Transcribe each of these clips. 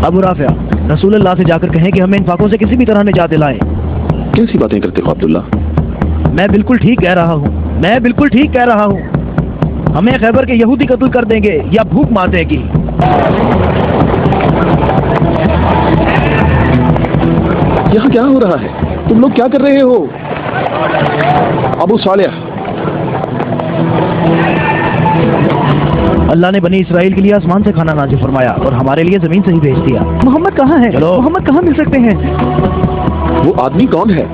ابو رافع، رسول اللہ سے جا کر کہیں کہ ہمیں ان فاقوں سے کسی بھی طرح نجات دلائیں۔ کیسی باتیں کرتے ہو عبداللہ؟ میں بالکل ٹھیک کہہ رہا ہوں، میں بالکل ٹھیک کہہ رہا ہوں۔ ہمیں خیبر کے یہودی قتل کر دیں گے یا بھوک مار دے گی۔ یہاں کیا ہو رہا ہے؟ تم لوگ کیا کر رہے ہو؟ ابو صالح، اللہ نے بنی اسرائیل کے لیے آسمان سے کھانا نازل فرمایا اور ہمارے لیے زمین سے ہی بھیج دیا۔ محمد کہاں ہے؟ چلو، محمد کہاں مل سکتے ہیں؟ وہ آدمی کون ہے؟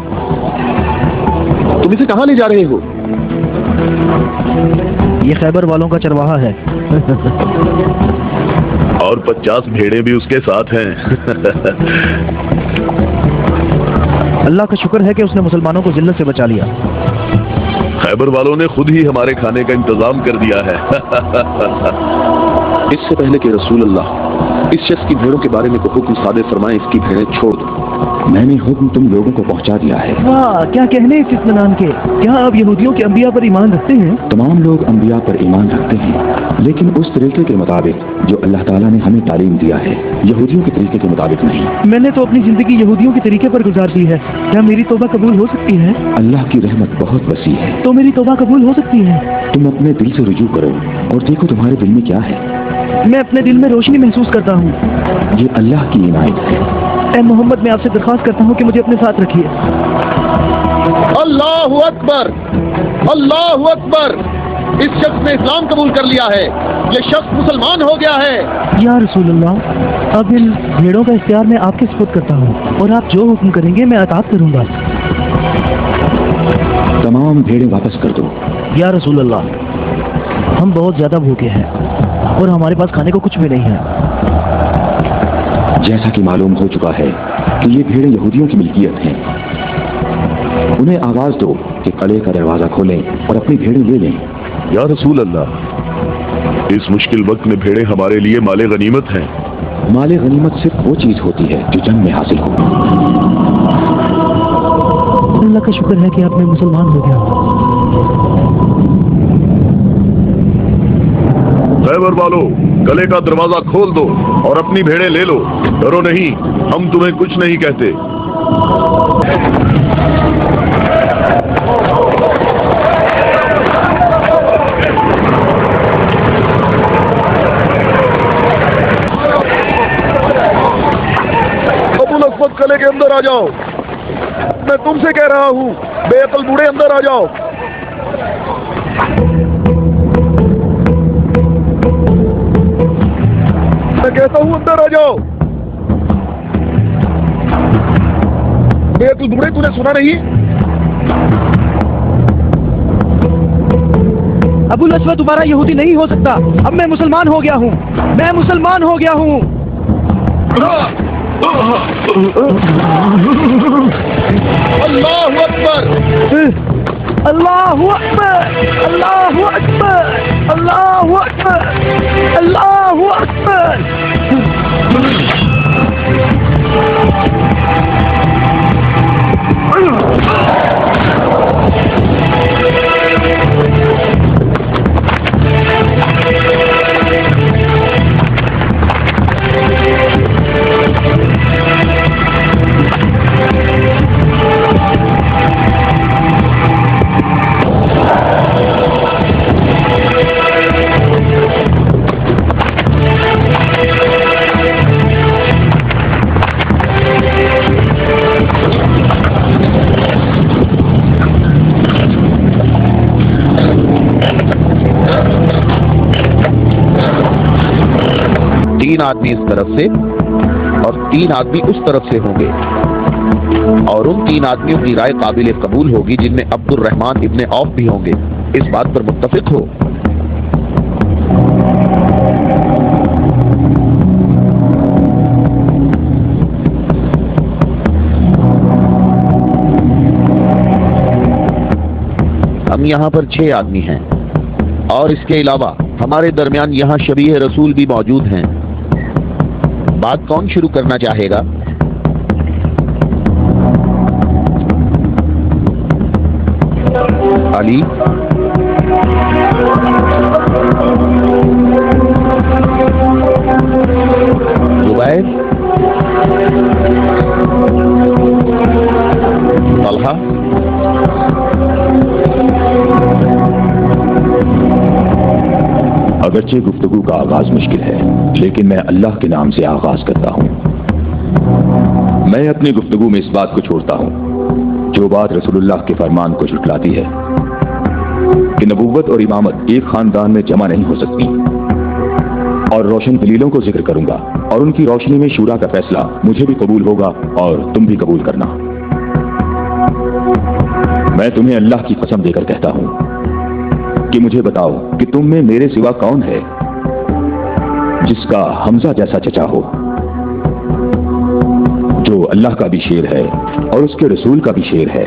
تم اسے کہاں لے جا رہے ہو؟ یہ خیبر والوں کا چرواہا ہے۔ اور 50 بھیڑیں بھی اس کے ساتھ ہیں۔ اللہ کا شکر ہے کہ اس نے مسلمانوں کو ذلت سے بچا لیا۔ خیبر والوں نے خود ہی ہمارے کھانے کا انتظام کر دیا ہے۔ اس سے پہلے کہ رسول اللہ اس شخص کی بھیڑوں کے بارے میں کوئی حکم صادر فرمائے، اس کی بھیڑیں چھوڑ دو۔ میں نے حکم تم لوگوں کو پہنچا دیا ہے۔ واہ، کیا کہنے اس اطمینان کے! کیا آپ یہودیوں کے انبیاء پر ایمان رکھتے ہیں؟ تمام لوگ انبیاء پر ایمان رکھتے ہیں، لیکن اس طریقے کے مطابق جو اللہ تعالیٰ نے ہمیں تعلیم دیا ہے، یہودیوں کے طریقے کے مطابق نہیں۔ میں نے تو اپنی زندگی یہودیوں کے طریقے پر گزار دی ہے، کیا میری توبہ قبول ہو سکتی ہے؟ اللہ کی رحمت بہت وسیع ہے، تو میری توبہ قبول ہو سکتی ہے؟ تم اپنے دل سے رجوع کرو اور دیکھو تمہارے دل میں کیا ہے۔ میں اپنے دل میں روشنی محسوس کرتا ہوں۔ یہ اللہ کی عنایت ہے۔ اے محمد، میں آپ سے درخواست کرتا ہوں کہ مجھے اپنے ساتھ رکھیے۔ اللہ اکبر، اللہ اکبر! اس شخص نے اسلام قبول کر لیا ہے، یہ شخص مسلمان ہو گیا ہے۔ یا رسول اللہ، اب ان بھیڑوں کا اختیار میں آپ کے سپرد کرتا ہوں اور آپ جو حکم کریں گے میں اطاعت کروں گا۔ تمام بھیڑیں واپس کر دو۔ یا رسول اللہ، ہم بہت زیادہ بھوکے ہیں اور ہمارے پاس کھانے کو کچھ بھی نہیں ہے۔ جیسا کہ معلوم ہو چکا ہے کہ یہ بھیڑیں یہودیوں کی ملکیت ہیں، انہیں آواز دو کہ قلعے کا دروازہ کھولیں اور اپنی بھیڑیں لے لیں۔ یا رسول اللہ، اس مشکل وقت میں بھیڑیں ہمارے لیے مال غنیمت ہیں۔ مال غنیمت صرف وہ چیز ہوتی ہے جو جنگ میں حاصل ہو۔ اللہ کا شکر ہے کہ آپ میں مسلمان ہو گیا۔ خیبر والو، گلے کا دروازہ کھول دو اور اپنی بھیڑیں لے لو۔ ڈرو نہیں، ہم تمہیں کچھ نہیں کہتے۔ ابو لسمت، قلعے کے اندر آ جاؤ، میں تم سے کہہ رہا ہوں، بے عقل بوڑھے اندر آ جاؤ۔ میں کہتا ہوں اندر آ جاؤ۔ بے عقل بوڑھے، تو نے سنا نہیں؟ ابو الاسود تمہارا یہودی نہیں ہو سکتا، اب میں مسلمان ہو گیا ہوں، میں مسلمان ہو گیا ہوں۔ اللہ اکبر، اللہ اکبر، اللہ اکبر، اللہ اکبر، اللہ اکبر۔ تین آدمی اس طرف سے اور 3 آدمی اس طرف سے ہوں گے، اور ان 3 آدمیوں کی رائے قابل قبول ہوگی جن میں عبد الرحمن ابن عوف بھی ہوں گے۔ اس بات پر متفق ہو؟ ہم یہاں پر 6 آدمی ہیں اور اس کے علاوہ ہمارے درمیان یہاں شبیہ رسول بھی موجود ہیں۔ بات کون شروع کرنا چاہے گا؟ علی؟ زبیر؟ طلحہ، اگرچہ گفتگو کا آغاز مشکل ہے، لیکن میں اللہ کے نام سے آغاز کرتا ہوں۔ میں اپنی گفتگو میں اس بات کو چھوڑتا ہوں جو بات رسول اللہ کے فرمان کو جھٹلاتی ہے کہ نبوت اور امامت ایک خاندان میں جمع نہیں ہو سکتی، اور روشن دلیلوں کو ذکر کروں گا، اور ان کی روشنی میں شورا کا فیصلہ مجھے بھی قبول ہوگا اور تم بھی قبول کرنا۔ میں تمہیں اللہ کی قسم دے کر کہتا ہوں کہ مجھے بتاؤ کہ تم میں میرے سوا کون ہے جس کا حمزہ جیسا چچا ہو، جو اللہ کا بھی شیر ہے اور اس کے رسول کا بھی شیر ہے،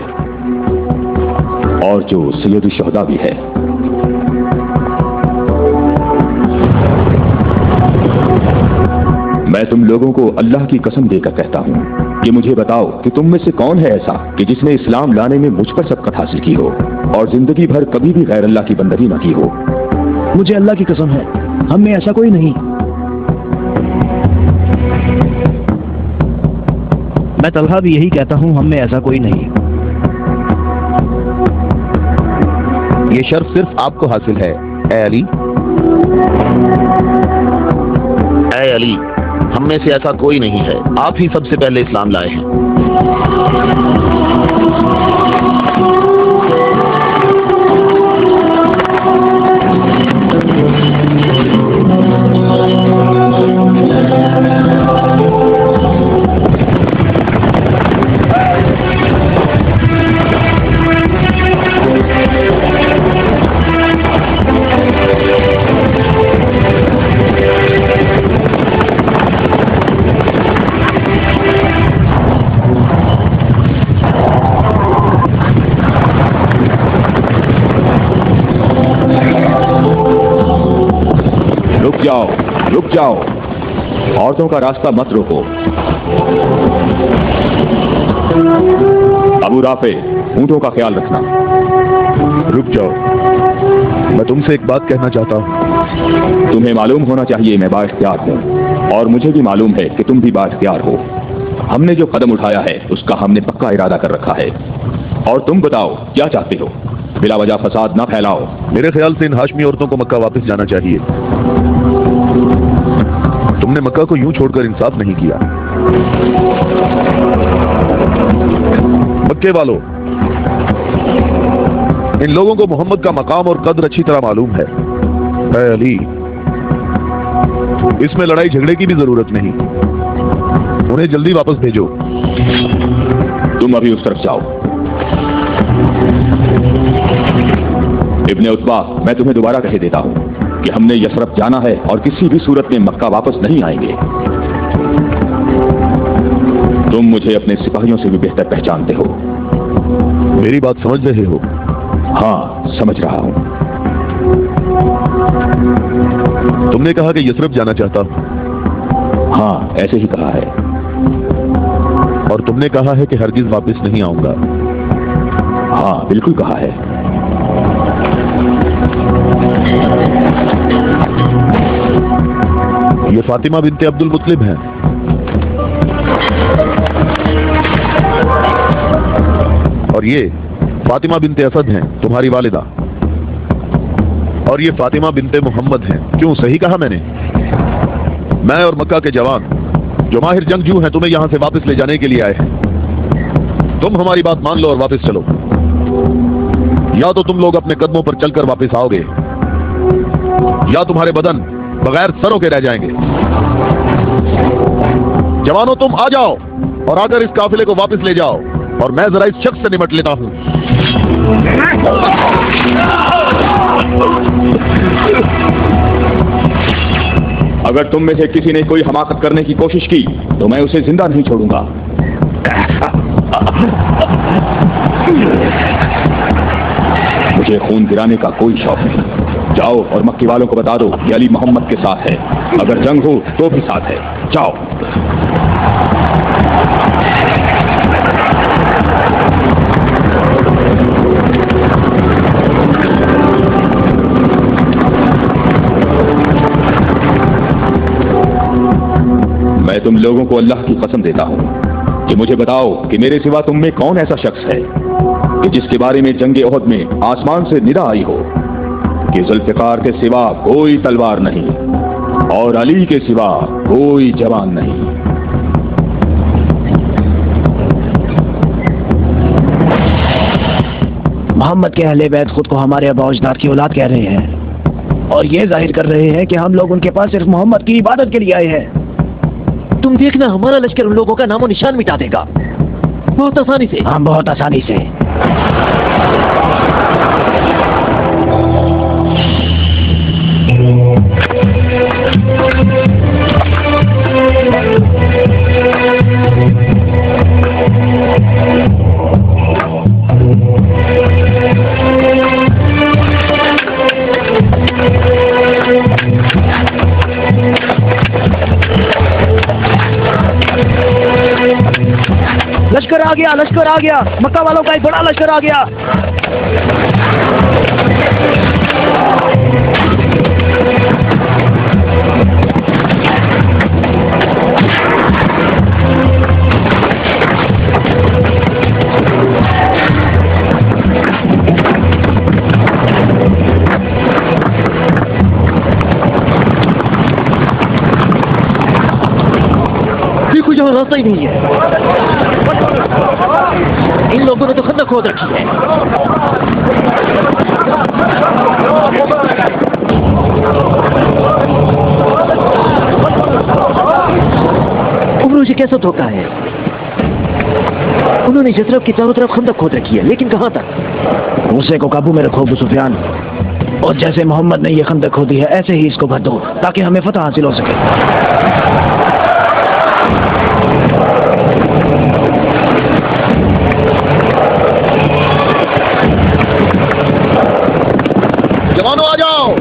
اور جو سید الشہداء بھی ہے۔ میں تم لوگوں کو اللہ کی قسم دے کر کہتا ہوں کہ مجھے بتاؤ کہ تم میں سے کون ہے ایسا کہ جس نے اسلام لانے میں مجھ پر سبقت حاصل کی ہو اور زندگی بھر کبھی بھی غیر اللہ کی بندگی نہ کی ہو۔ مجھے اللہ کی قسم ہے، ہم میں ایسا کوئی نہیں۔ میں طلحہ بھی یہی کہتا ہوں، ہم میں ایسا کوئی نہیں۔ یہ شرف صرف آپ کو حاصل ہے اے علی۔ اے علی، ہم میں سے ایسا کوئی نہیں ہے، آپ ہی سب سے پہلے اسلام لائے ہیں۔ رک جاؤ، عورتوں کا راستہ مت روکو۔ ابو رافع، اونٹوں کا خیال رکھنا۔ رک جاؤ، میں تم سے ایک بات کہنا چاہتا ہوں۔ تمہیں معلوم ہونا چاہیے میں با اختیار ہوں، اور مجھے بھی معلوم ہے کہ تم بھی با اختیار ہو۔ ہم نے جو قدم اٹھایا ہے اس کا ہم نے پکا ارادہ کر رکھا ہے، اور تم بتاؤ کیا چاہتے ہو؟ بلا وجہ فساد نہ پھیلاؤ۔ میرے خیال سے ان ہاشمی عورتوں کو مکہ واپس جانا چاہیے۔ تم نے مکہ کو یوں چھوڑ کر انصاف نہیں کیا۔ مکے والوں، ان لوگوں کو محمد کا مقام اور قدر اچھی طرح معلوم ہے۔ اے علی، اس میں لڑائی جھگڑے کی بھی ضرورت نہیں، انہیں جلدی واپس بھیجو۔ تم ابھی اس طرف جاؤ۔ ابن عتبہ، میں تمہیں دوبارہ کہہ دیتا ہوں کہ ہم نے یثرب جانا ہے اور کسی بھی صورت میں مکہ واپس نہیں آئیں گے۔ تم مجھے اپنے سپاہیوں سے بھی بہتر پہچانتے ہو۔ میری بات سمجھ رہے ہو؟ ہاں، سمجھ رہا ہوں۔ تم نے کہا کہ یثرب جانا چاہتا ہوں۔ ہاں، ایسے ہی کہا ہے۔ اور تم نے کہا ہے کہ ہرگز واپس نہیں آؤں گا۔ ہاں، بالکل کہا ہے۔ یہ فاطمہ بنت عبد المطلب ہیں۔ اور یہ فاطمہ بنت اسد ہیں، تمہاری والدہ۔ اور یہ فاطمہ بنت محمد ہیں۔ کیوں، صحیح کہا میں نے؟ میں اور مکہ کے جوان جو ماہر جنگجو ہیں تمہیں یہاں سے واپس لے جانے کے لیے آئے ہیں۔ تم ہماری بات مان لو اور واپس چلو، یا تو تم لوگ اپنے قدموں پر چل کر واپس آؤ گے، یا تمہارے بدن بغیر سروں کے رہ جائیں گے۔ جوانوں، تم آ جاؤ اور آ کر اس قافلے کو واپس لے جاؤ، اور میں ذرا اس شخص سے نمٹ لیتا ہوں۔ اگر تم میں سے کسی نے کوئی حماقت کرنے کی کوشش کی تو میں اسے زندہ نہیں چھوڑوں گا۔ مجھے خون گرانے کا کوئی شوق نہیں۔ جاؤ اور مکی والوں کو بتا دو کہ علی محمد کے ساتھ ہے، اگر جنگ ہو تو بھی ساتھ ہے۔ جاؤ۔ میں تم لوگوں کو اللہ کی قسم دیتا ہوں کہ مجھے بتاؤ کہ میرے سوا تم میں کون ایسا شخص ہے کہ جس کے بارے میں جنگ احد میں آسمان سے ندا آئی ہو کہ ذوالفقار کے سوا کوئی تلوار نہیں اور علی کے سوا کوئی جوان نہیں۔ محمد کے اہل بیت خود کو ہمارے ابا اجداد کی اولاد کہہ رہے ہیں اور یہ ظاہر کر رہے ہیں کہ ہم لوگ ان کے پاس صرف محمد کی عبادت کے لیے آئے ہیں۔ تم دیکھنا ہمارا لشکر ان لوگوں کا نام و نشان مٹا دے گا، بہت آسانی سے۔ ہم بہت آسانی سے۔ لشکر آ گیا، لشکر آ گیا، مکہ والوں کا ایک بڑا لشکر آ گیا۔ دیکھو یہاں راستہ ہی نہیں ہے، ان لوگوں نے تو خندق کھود رکھی ہے۔ عمروں سے کیسا دھوکہ ہے، انہوں نے یثرب کی چاروں طرف خندق کھود رکھی ہے، لیکن کہاں تک؟ غصے کو قابو میں رکھو ابو سفیان، اور جیسے محمد نے یہ خندق کھودی ہے ایسے ہی اس کو بھر دو تاکہ ہمیں فتح حاصل ہو سکے۔ جوانوں آ جاؤ،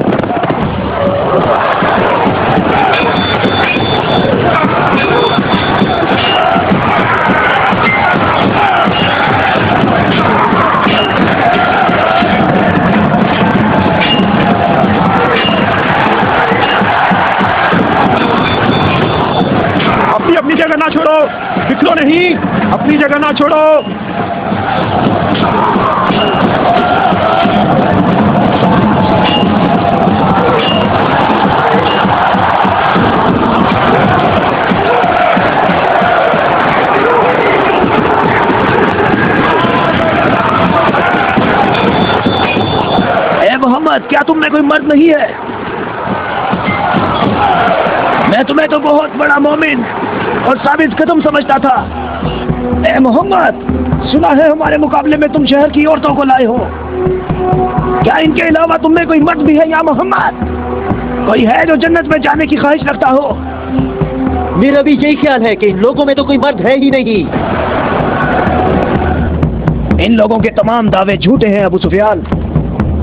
اپنی جگہ نہ چھوڑو، بکھرو نہیں، اپنی جگہ نہ چھوڑو۔ اے محمد، کیا تم میں کوئی مرد نہیں ہے؟ میں تمہیں تو بہت بڑا مومن اور ثابت قدم سمجھتا تھا۔ اے محمد، سنا ہے ہمارے مقابلے میں تم شہر کی عورتوں کو لائے ہو، کیا ان کے علاوہ تم میں کوئی مرد بھی ہے یا محمد؟ کوئی ہے جو جنت میں جانے کی خواہش رکھتا ہو؟ میرا بھی یہی خیال ہے کہ ان لوگوں میں تو کوئی مرد ہے ہی نہیں۔ ان لوگوں کے تمام دعوے جھوٹے ہیں ابو سفیان۔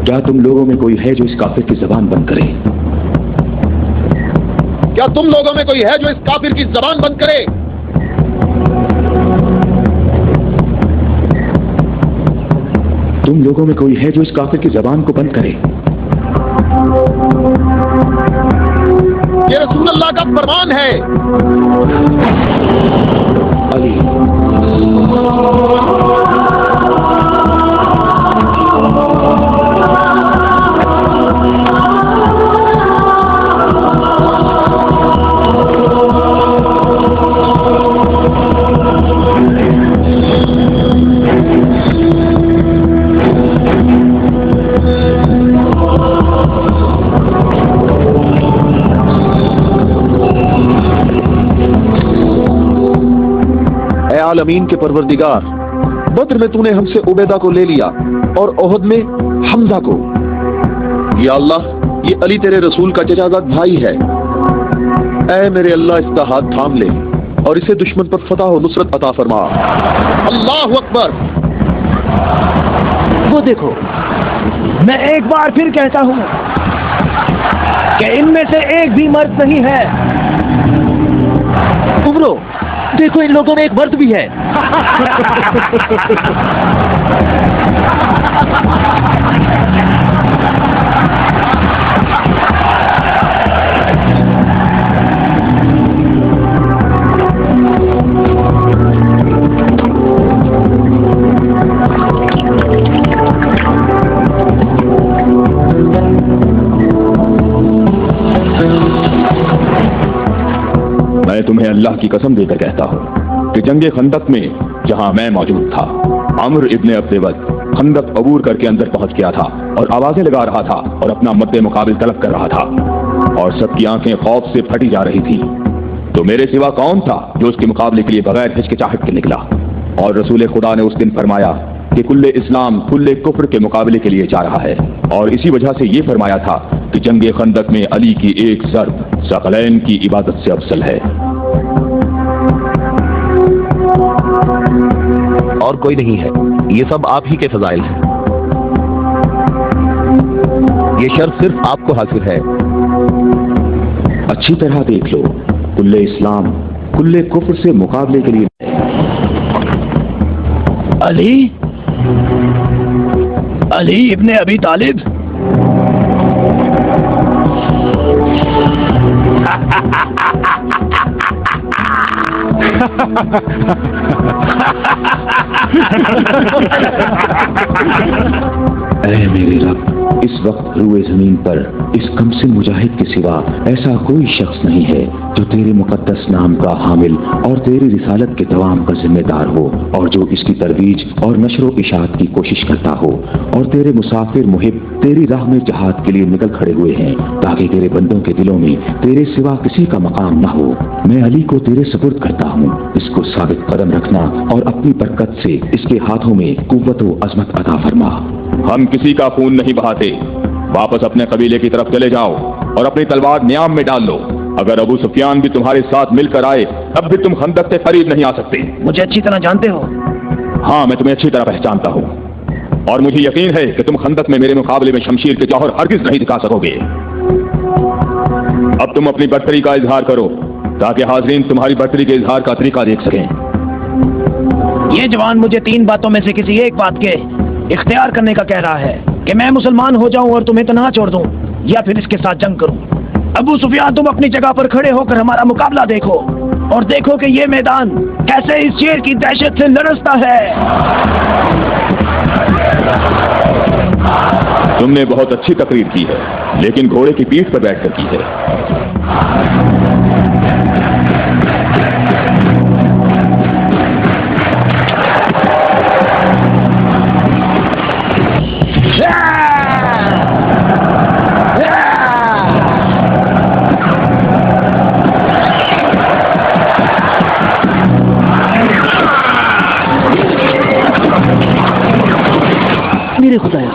کیا تم لوگوں میں کوئی ہے جو اس کافر کی زبان بند کرے؟ کیا تم لوگوں میں کوئی ہے جو اس کافر کی زبان بند کرے؟ تم لوگوں میں کوئی ہے جو اس کافر کی زبان کو بند کرے؟ یہ رسول اللہ کا فرمان ہے۔ علی، اے عالمین کے پروردگار، بدر میں تو نے ہم سے عبیدہ کو لے لیا اور احد میں حمزہ کو۔ یا اللہ، یہ علی تیرے رسول کا چچازاد بھائی ہے، اے میرے اللہ اس کا ہاتھ تھام لے اور اسے دشمن پر فتح و نصرت عطا فرما۔ اللہ اکبر۔ وہ دیکھو، میں ایک بار پھر کہتا ہوں کہ ان میں سے ایک بھی مرد نہیں ہے۔ عمرو دیکھو، ان لوگوں میں ایک مرد بھی ہے۔ अल्लाह की कसम देकर कहता हूँ कि जंगे खंदक में जहाँ मैं मौजूद था, अम्र इब्ने अब्देवद खंदक अबूर करके अंदर पहुंच गया था और आवाजें लगा रहा था और अपना मद्दे मुकाबिल तलब कर रहा था और सबकी आंखें खौफ से फटी जा रही थी। तो मेरे सिवा कौन था जो उसके मुकाबले के लिए बगैर हिचकिचाहट के निकला? और रसूल खुदा ने उस दिन फरमाया कि कुल्ले इस्लाम कुल्ले कुफ्र के मुकाबले के लिए जा रहा है, और इसी वजह से ये फरमाया था कि जंगे खंदक में अली की एक ज़र्ब सकलैन की इबादत से अफसल है। और कोई नहीं है, ये सब आप ही के फजाइल हैं। ये शर्फ सिर्फ आपको हासिल है। अच्छी तरह देख लो, कुल्ले इस्लाम कुल्ले कुफ्र से मुकाबले के लिए अली इब्ने अबी तालिब। ऐ मेरे रब, इस वक्त रूए जमीन पर इस कमसिन मुजाहिद के सिवा ऐसा कोई शख्स नहीं है जो तेरे मुकद्दस नाम का हामिल और तेरी रिसालत के दवाम का जिम्मेदार हो, और जो इसकी तरवीज और नशरो इशात की कोशिश करता हो, और तेरे मुसाफिर मुहिब तेरी राह में जहाद के लिए निकल खड़े हुए हैं ताकि तेरे बंदों के दिलों में तेरे सिवा किसी का मकाम न हो। मैं अली को तेरे सुपुर्द करता हूँ, इसको साबित कदम रखना और अपनी बरकत से इसके हाथों में कुव्वत व अजमत अता फरमा। हम किसी का खून नहीं बहाते, वापस अपने कबीले की तरफ चले जाओ और अपनी तलवार न्याम में डाल लो। अगर अबू सुफियान भी तुम्हारे साथ मिलकर आए तब भी तुम खंदक से करीब नहीं आ सकते। मुझे अच्छी तरह जानते हो? हाँ, मैं तुम्हें अच्छी तरह पहचानता हूँ और मुझे यकीन है कि तुम खंदक में मेरे मुकाबले में शमशीर के जौहर हरगिज नहीं दिखा सकोगे। अब तुम अपनी बर्तरी का इजहार करो ताकि हाज़रीन तुम्हारी बर्तरी के इजहार का तरीका देख सकें। ये जवान मुझे 3 बातों में से किसी एक बात के इख्तियार करने का कह रहा है कि मैं मुसलमान हो जाऊं और तुम्हें तनहा छोड़ दूं, या फिर इसके साथ जंग करूं। अबू सुफियान, तुम अपनी जगह पर खड़े होकर हमारा मुकाबला देखो और देखो कि ये मैदान कैसे इस शेर की दहशत से लरसता है। तुमने बहुत अच्छी तकरीर की है, लेकिन घोड़े की पीठ पर बैठकर की है। मेरे खुदाया,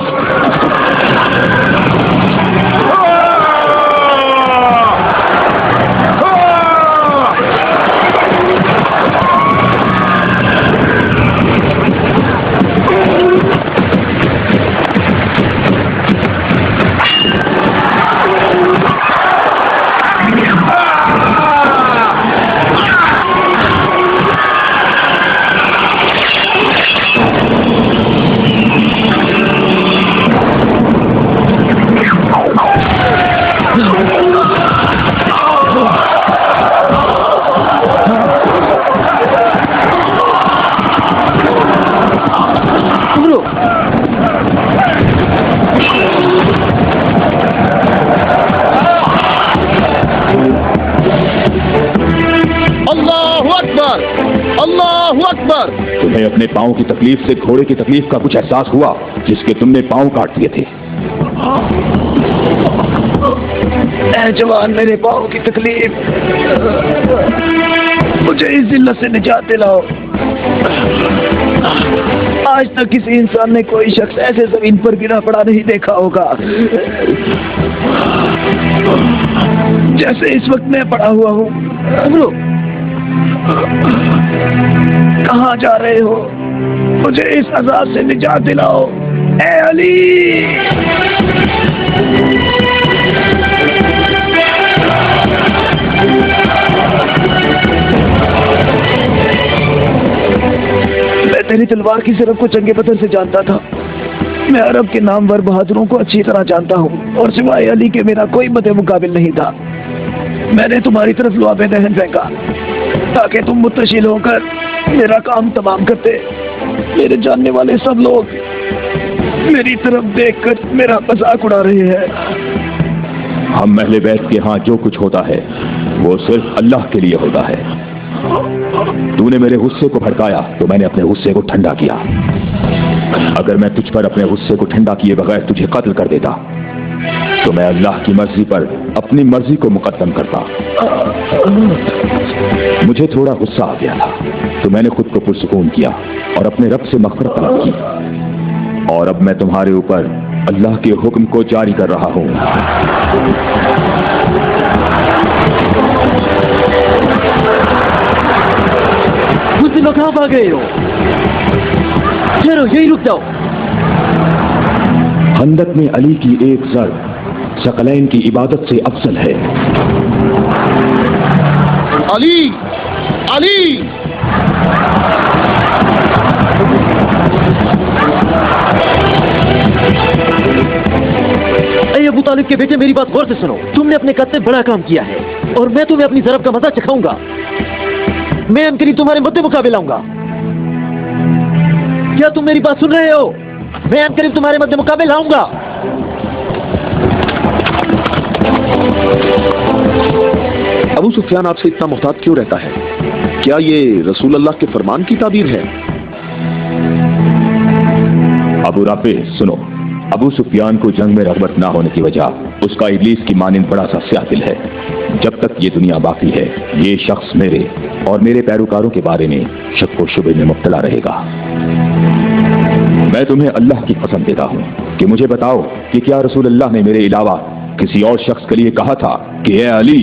तुम्हें अपने पांव की तकलीफ से घोड़े की तकलीफ का कुछ एहसास हुआ जिसके तुमने पांव काट दिए थे? ऐ जवान, मेरे पांव की तकलीफ, मुझे इस जिल्लत से निजात दिलाओ। आज तक किसी इंसान ने कोई शख्स ऐसे जमीन पर गिरा पड़ा नहीं देखा होगा जैसे इस वक्त मैं पड़ा हुआ हूँ। कहाँ जा रहे हो? मुझे इस अजाब से निजात दिलाओ, ऐ अली। मैं तेरी तलवार की सिर्फ को जंगे बदर से जानता था। मैं अरब के नामवर बहादुरों को अच्छी तरह जानता हूँ और सिवाय अली के मेरा कोई मदे मुकाबिल नहीं था। मैंने तुम्हारी तरफ लुआबे दहन फेंका ताकि तुम मुत्तशिल होकर मेरा काम तमाम करते। मेरे जानने वाले सब लोग मेरी तरफ देखकर मेरा मजाक उड़ा रहे हैं। हम महले बैत के यहाँ जो कुछ होता है वो सिर्फ अल्लाह के लिए होता है। तूने मेरे गुस्से को भड़काया तो मैंने अपने गुस्से को ठंडा किया। अगर मैं तुझ पर अपने गुस्से को ठंडा किए बगैर तुझे कत्ल कर देता तो मैं अल्लाह की मर्जी पर अपनी मर्जी को मुकद्दम करता। मुझे थोड़ा गुस्सा आ गया था तो मैंने खुद को पुरसुकून किया और अपने रब से मग़फ़िरत तलब की, और अब मैं तुम्हारे ऊपर अल्लाह के हुक्म को जारी कर रहा हूं। मुझसे लोग कहां भाग गए हो? ठहरो, यही रुक जाओ। खंदक में अली की एक ज़र्ब सकलैन की इबादत से अफजल है। अली, अली! ऐ अबू तालिब के बेटे, मेरी बात गौर से सुनो। तुमने अपने कद से बड़ा काम किया है और मैं तुम्हें अपनी ज़रब का मजा चखाऊंगा। मैं अनकरीब तुम्हारे मद्दे मुकाबले आऊंगा। क्या तुम मेरी बात सुन रहे हो? मैं अनकरीब तुम्हारे मद्दे मुकाबले आऊंगा। अबू सुफियान आपसे इतना मुहतात क्यों रहता है? क्या ये रसूल अल्लाह के फरमान की ताबीर है? अबू राफे सुनो, अबू सुफियान को जंग में रग़बत ना होने की वजह उसका इब्लीस की मानिंद बड़ा सा स्याह दिल है। जब तक ये दुनिया बाकी है ये शख्स मेरे और मेरे पैरोकारों के बारे में शक व शुबे में मुब्तला रहेगा। मैं तुम्हें अल्लाह की कसम देता हूं कि मुझे बताओ कि क्या रसूल अल्लाह ने मेरे अलावा किसी और शख्स के लिए कहा था कि ए अली,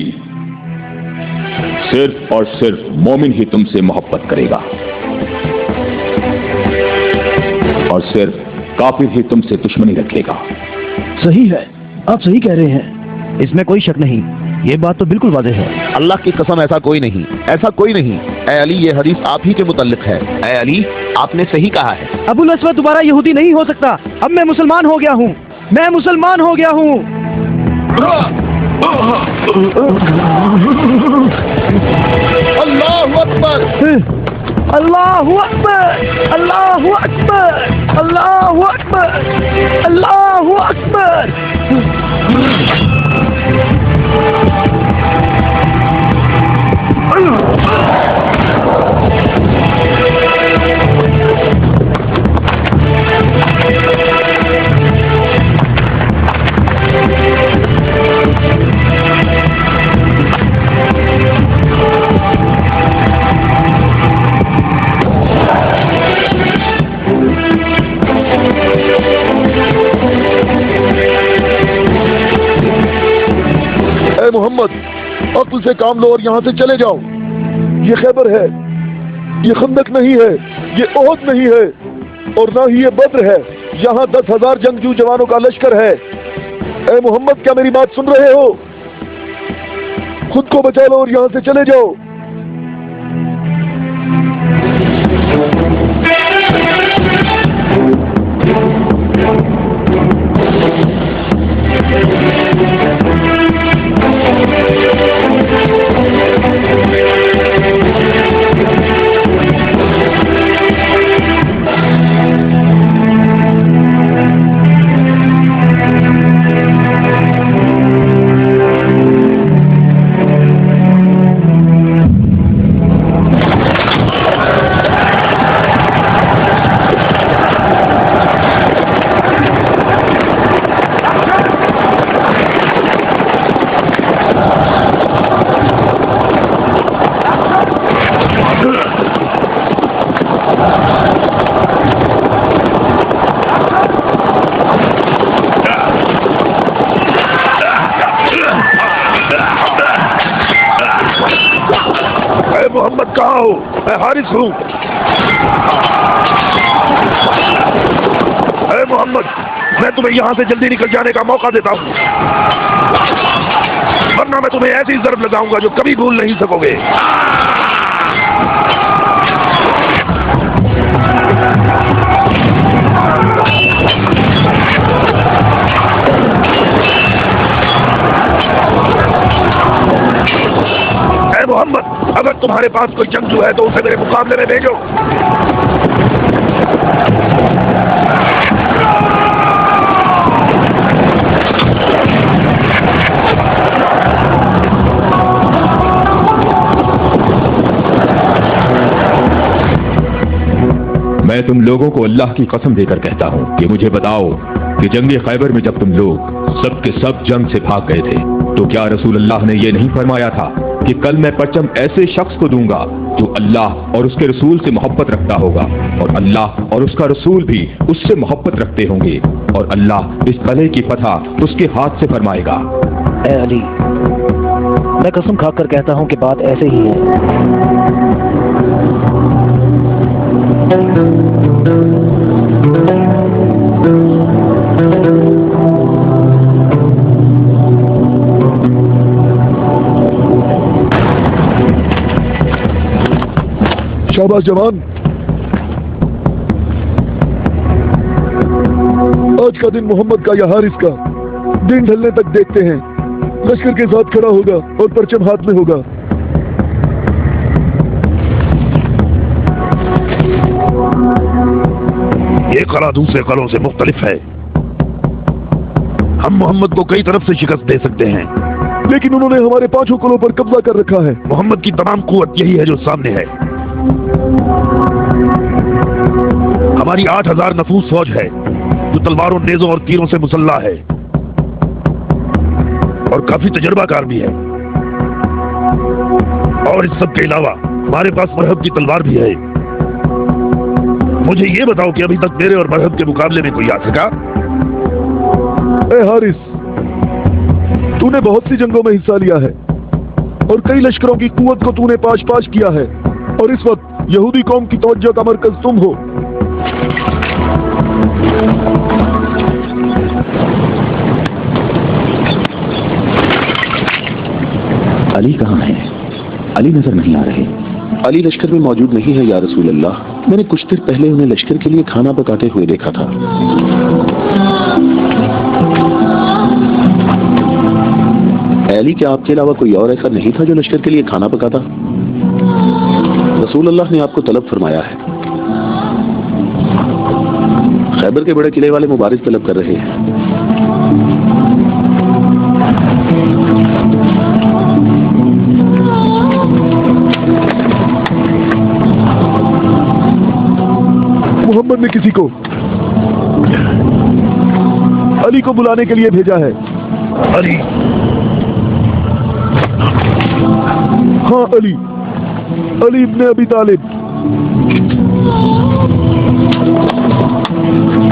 सिर्फ और सिर्फ मोमिन ही तुमसे मोहब्बत करेगा और सिर्फ काफिर ही तुमसे दुश्मनी रखेगा। सही है, आप सही कह रहे हैं, इसमें कोई शक नहीं। ये बात तो बिल्कुल वाज़ेह है। अल्लाह की कसम, ऐसा कोई नहीं, ऐसा कोई नहीं। ए अली, ये हदीस आप ही के मुतल्लिक है। ए अली, आपने सही कहा है। अबुल अस्वद दोबारा यहूदी नहीं हो सकता। अब मैं मुसलमान हो गया हूँ, मैं मुसलमान हो गया हूँ। अल्लाहु अकबर, अल्लाहु अकबर, अल्लाहु अकबर, अल्लाहु अकबर, अल्लाहु अकबर। मोहम्मद, अक्ल से काम लो और यहाँ से चले जाओ। ये खैबर है, ये खंदक नहीं है, ये ओहद नहीं है और ना ही ये बद्र है। यहाँ 10,000 जंगजू जवानों का लश्कर है। ए मोहम्मद, क्या मेरी बात सुन रहे हो? खुद को बचा लो और यहाँ से चले जाओ। मोहम्मद कहाँ हो? मैं हारिस हूँ। अरे मोहम्मद, मैं तुम्हें यहाँ से जल्दी निकल जाने का मौका देता हूँ, वरना मैं तुम्हें ऐसी ज़रब लगाऊंगा जो कभी भूल नहीं सकोगे। ए मोहम्मद, अगर तुम्हारे पास कोई जंगजू है तो उसे मेरे मुकाबले में भेजो। मैं तुम लोगों को अल्लाह की कसम देकर कहता हूँ कि मुझे बताओ कि जंग खैबर में जब तुम लोग सब के सब जंग से भाग गए थे तो क्या रसूल अल्लाह ने ये नहीं फरमाया था कि कल मैं परचम ऐसे शख्स को दूंगा जो अल्लाह और उसके रसूल से मोहब्बत रखता होगा और अल्लाह और उसका रसूल भी उससे मोहब्बत रखते होंगे और अल्लाह इस कले की फतह उसके हाथ से फरमाएगा। ए अली, मैं कसम खाकर कहता हूँ कि बात ऐसे ही है। शाबाश जवान, आज का दिन मोहम्मद का या हारिस का दिन ढलने तक देखते हैं। लश्कर के साथ खड़ा होगा और परचम हाथ में होगा। ये कला दूसरे कलों से मुख्तलिफ है। हम मोहम्मद को कई तरफ से शिकस्त दे सकते हैं, लेकिन उन्होंने हमारे 5 कलों पर कब्जा कर रखा है। मोहम्मद की तमाम कुव्वत यही है जो सामने है। हमारी 8000 नफूस फौज है जो तलवारों, नेजों और तीरों से मुसल्लाह है और काफी तजर्बाकार भी है। और इस सब के अलावा हमारे पास मरहब की तलवार भी है। मुझे ये बताओ कि अभी तक मेरे और मरहब के मुकाबले में कोई आ सका? ए हारिस, तूने बहुत सी जंगों में हिस्सा लिया है और कई लश्करों की कुव्वत को तूने पाश किया है और इस वक्त यहूदी कौम की तवज्जो का मरकज तुम हो। अली कहाँ है? अली नजर नहीं आ रहे। अली लश्कर में मौजूद नहीं है या रसूल अल्लाह। मैंने कुछ देर पहले उन्हें लश्कर के लिए खाना पकाते हुए देखा था। अली, क्या आपके अलावा कोई और ऐसा नहीं था जो लश्कर के लिए खाना पकाता? रसूल अल्लाह ने आपको तलब फरमाया है। खैबर के बड़े किले वाले मुबारिज तलब कर रहे हैं। मोहम्मद ने किसी को अली को बुलाने के लिए भेजा है। अली? हाँ, अली इब्ने अबी तालिब।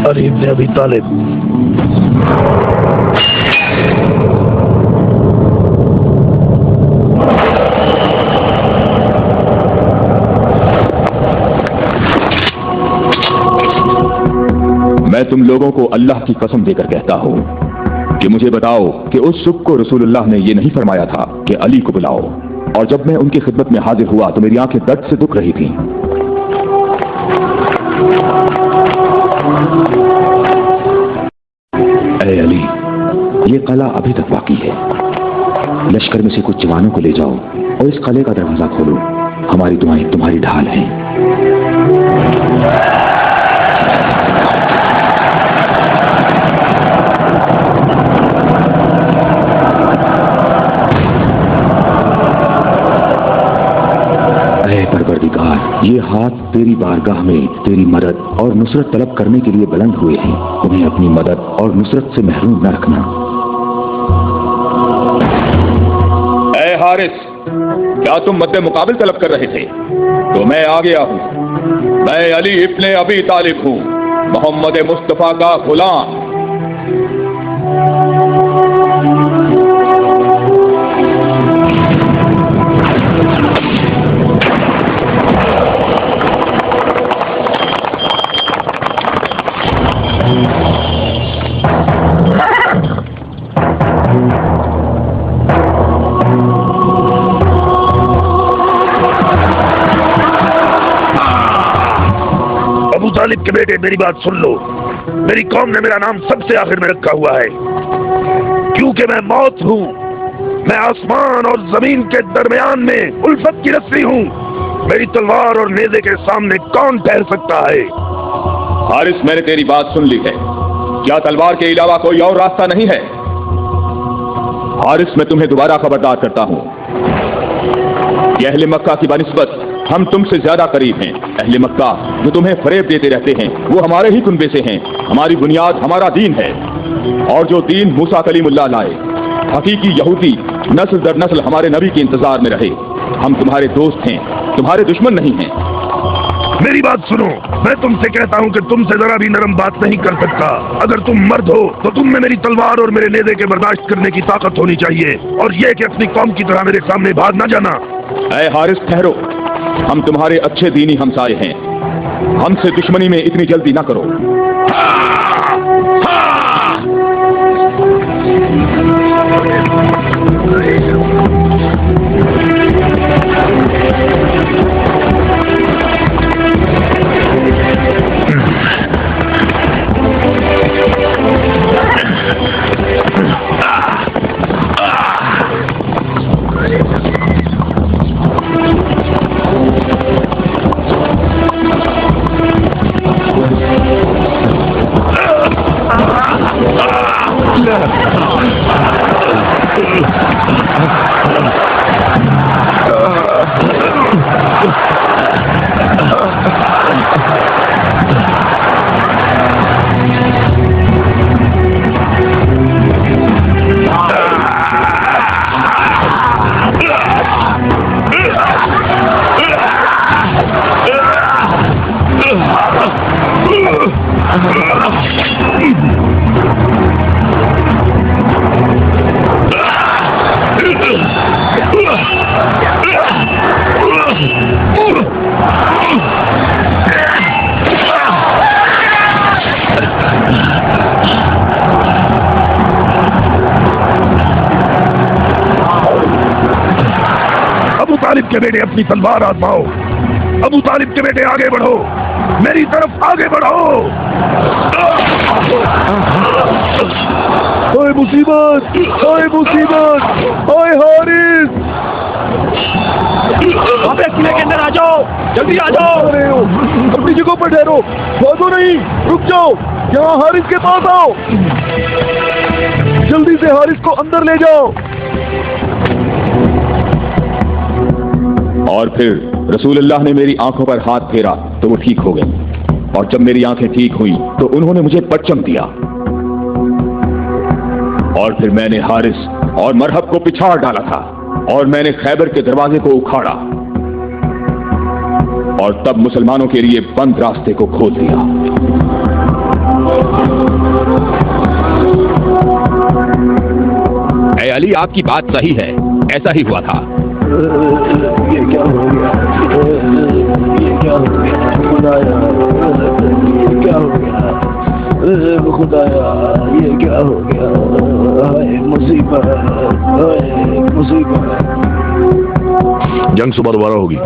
अली इब्ने अबी तालिब। मैं तुम लोगों को अल्लाह की कसम देकर कहता हूँ कि मुझे बताओ कि उस सुख को रसूलुल्लाह ने ये नहीं फरमाया था कि अली को बुलाओ, और जब मैं उनकी खिदमत में हाजिर हुआ तो मेरी आंखें दर्द से दुख रही थीं। ऐ अली, ये कला अभी तक बाकी है। लश्कर में से कुछ जवानों को ले जाओ और इस कले का दरवाजा खोलो। हमारी दुआएं तुम्हारी ढाल हैं। परवरदिगार, ये हाथ तेरी बारगाह में तेरी मदद और नुसरत तलब करने के लिए बुलंद हुए हैं। उन्हें अपनी मदद और नुसरत से महरूम न रखना। ऐ हारिस, क्या तुम मद्दे मुकाबिल तलब कर रहे थे? तो मैं आ गया हूँ। मैं अली इब्ने अबी तालिब हूँ, मोहम्मद मुस्तफा का गुलाम। तालिब के बेटे, मेरी बात सुन लो। मेरी कौम ने मेरा नाम सबसे आखिर में रखा हुआ है, क्योंकि मैं मौत हूँ। मैं आसमान और जमीन के दरमियान में उल्फत की रस्सी हूँ। मेरी तलवार और नेज़े के सामने कौन ठहर सकता है? हारिस, मैंने तेरी बात सुन ली है। क्या तलवार के अलावा कोई और रास्ता नहीं है? हारिस, मैं तुम्हें दोबारा खबरदार करता हूँ कि अहले मक्का की बनिस्बत हम तुमसे ज्यादा करीब हैं। अहले मक्का जो तुम्हें फरेब देते रहते हैं वो हमारे ही कुनबे से हैं। हमारी बुनियाद हमारा दीन है, और जो दीन मूसा कलीमुल्लाह लाए, हकीकी यहूदी नस्ल दर नस्ल हमारे नबी के इंतजार में रहे। हम तुम्हारे दोस्त हैं, तुम्हारे दुश्मन नहीं हैं। मेरी बात सुनो, मैं तुमसे कहता हूँ कि तुमसे जरा भी नरम बात नहीं कर सकता। अगर तुम मर्द हो तो तुम में मेरी तलवार और मेरे नेज़े के बर्दाश्त करने की ताकत होनी चाहिए, और ये कि अपनी कौम की तरह मेरे सामने भाग न जाना। ऐ हारिस ठहरो, हम तुम्हारे अच्छे दीनी हमसाए हैं, हमसे दुश्मनी में इतनी जल्दी ना करो। अबू तालिब के बेटे अपनी तलवार आजमाओ। अबू तालिब के बेटे आगे बढ़ो, मेरी तरफ आगे बढ़ो। ओए मुसीबत, ओए मुसीबत, ओए हारिस, किले के अंदर आ जाओ, जल्दी आ जाओ। अपनी जगह पर ठहरो, भागो नहीं, रुक जाओ, यहाँ हारिस के पास आओ। जल्दी से हारिस को अंदर ले जाओ। और फिर रसूलुल्लाह ने मेरी आंखों पर हाथ फेरा तो वो ठीक हो गई, और जब मेरी आंखें ठीक हुई तो उन्होंने मुझे परचम दिया, और फिर मैंने हारिस और मरहब को पिछाड़ डाला था, और मैंने खैबर के दरवाजे को उखाड़ा, और तब मुसलमानों के लिए बंद रास्ते को खोल दिया। ऐ अली, आपकी बात सही है, ऐसा ही हुआ था। ये क्या हो गया? ये क्या हो गया? खुदाया, ये क्या हो गया? खुदाया, ये क्या हो गया? हाय मुसीबत, हाय मुसीबत। जंग सुबह दोबारा होगी।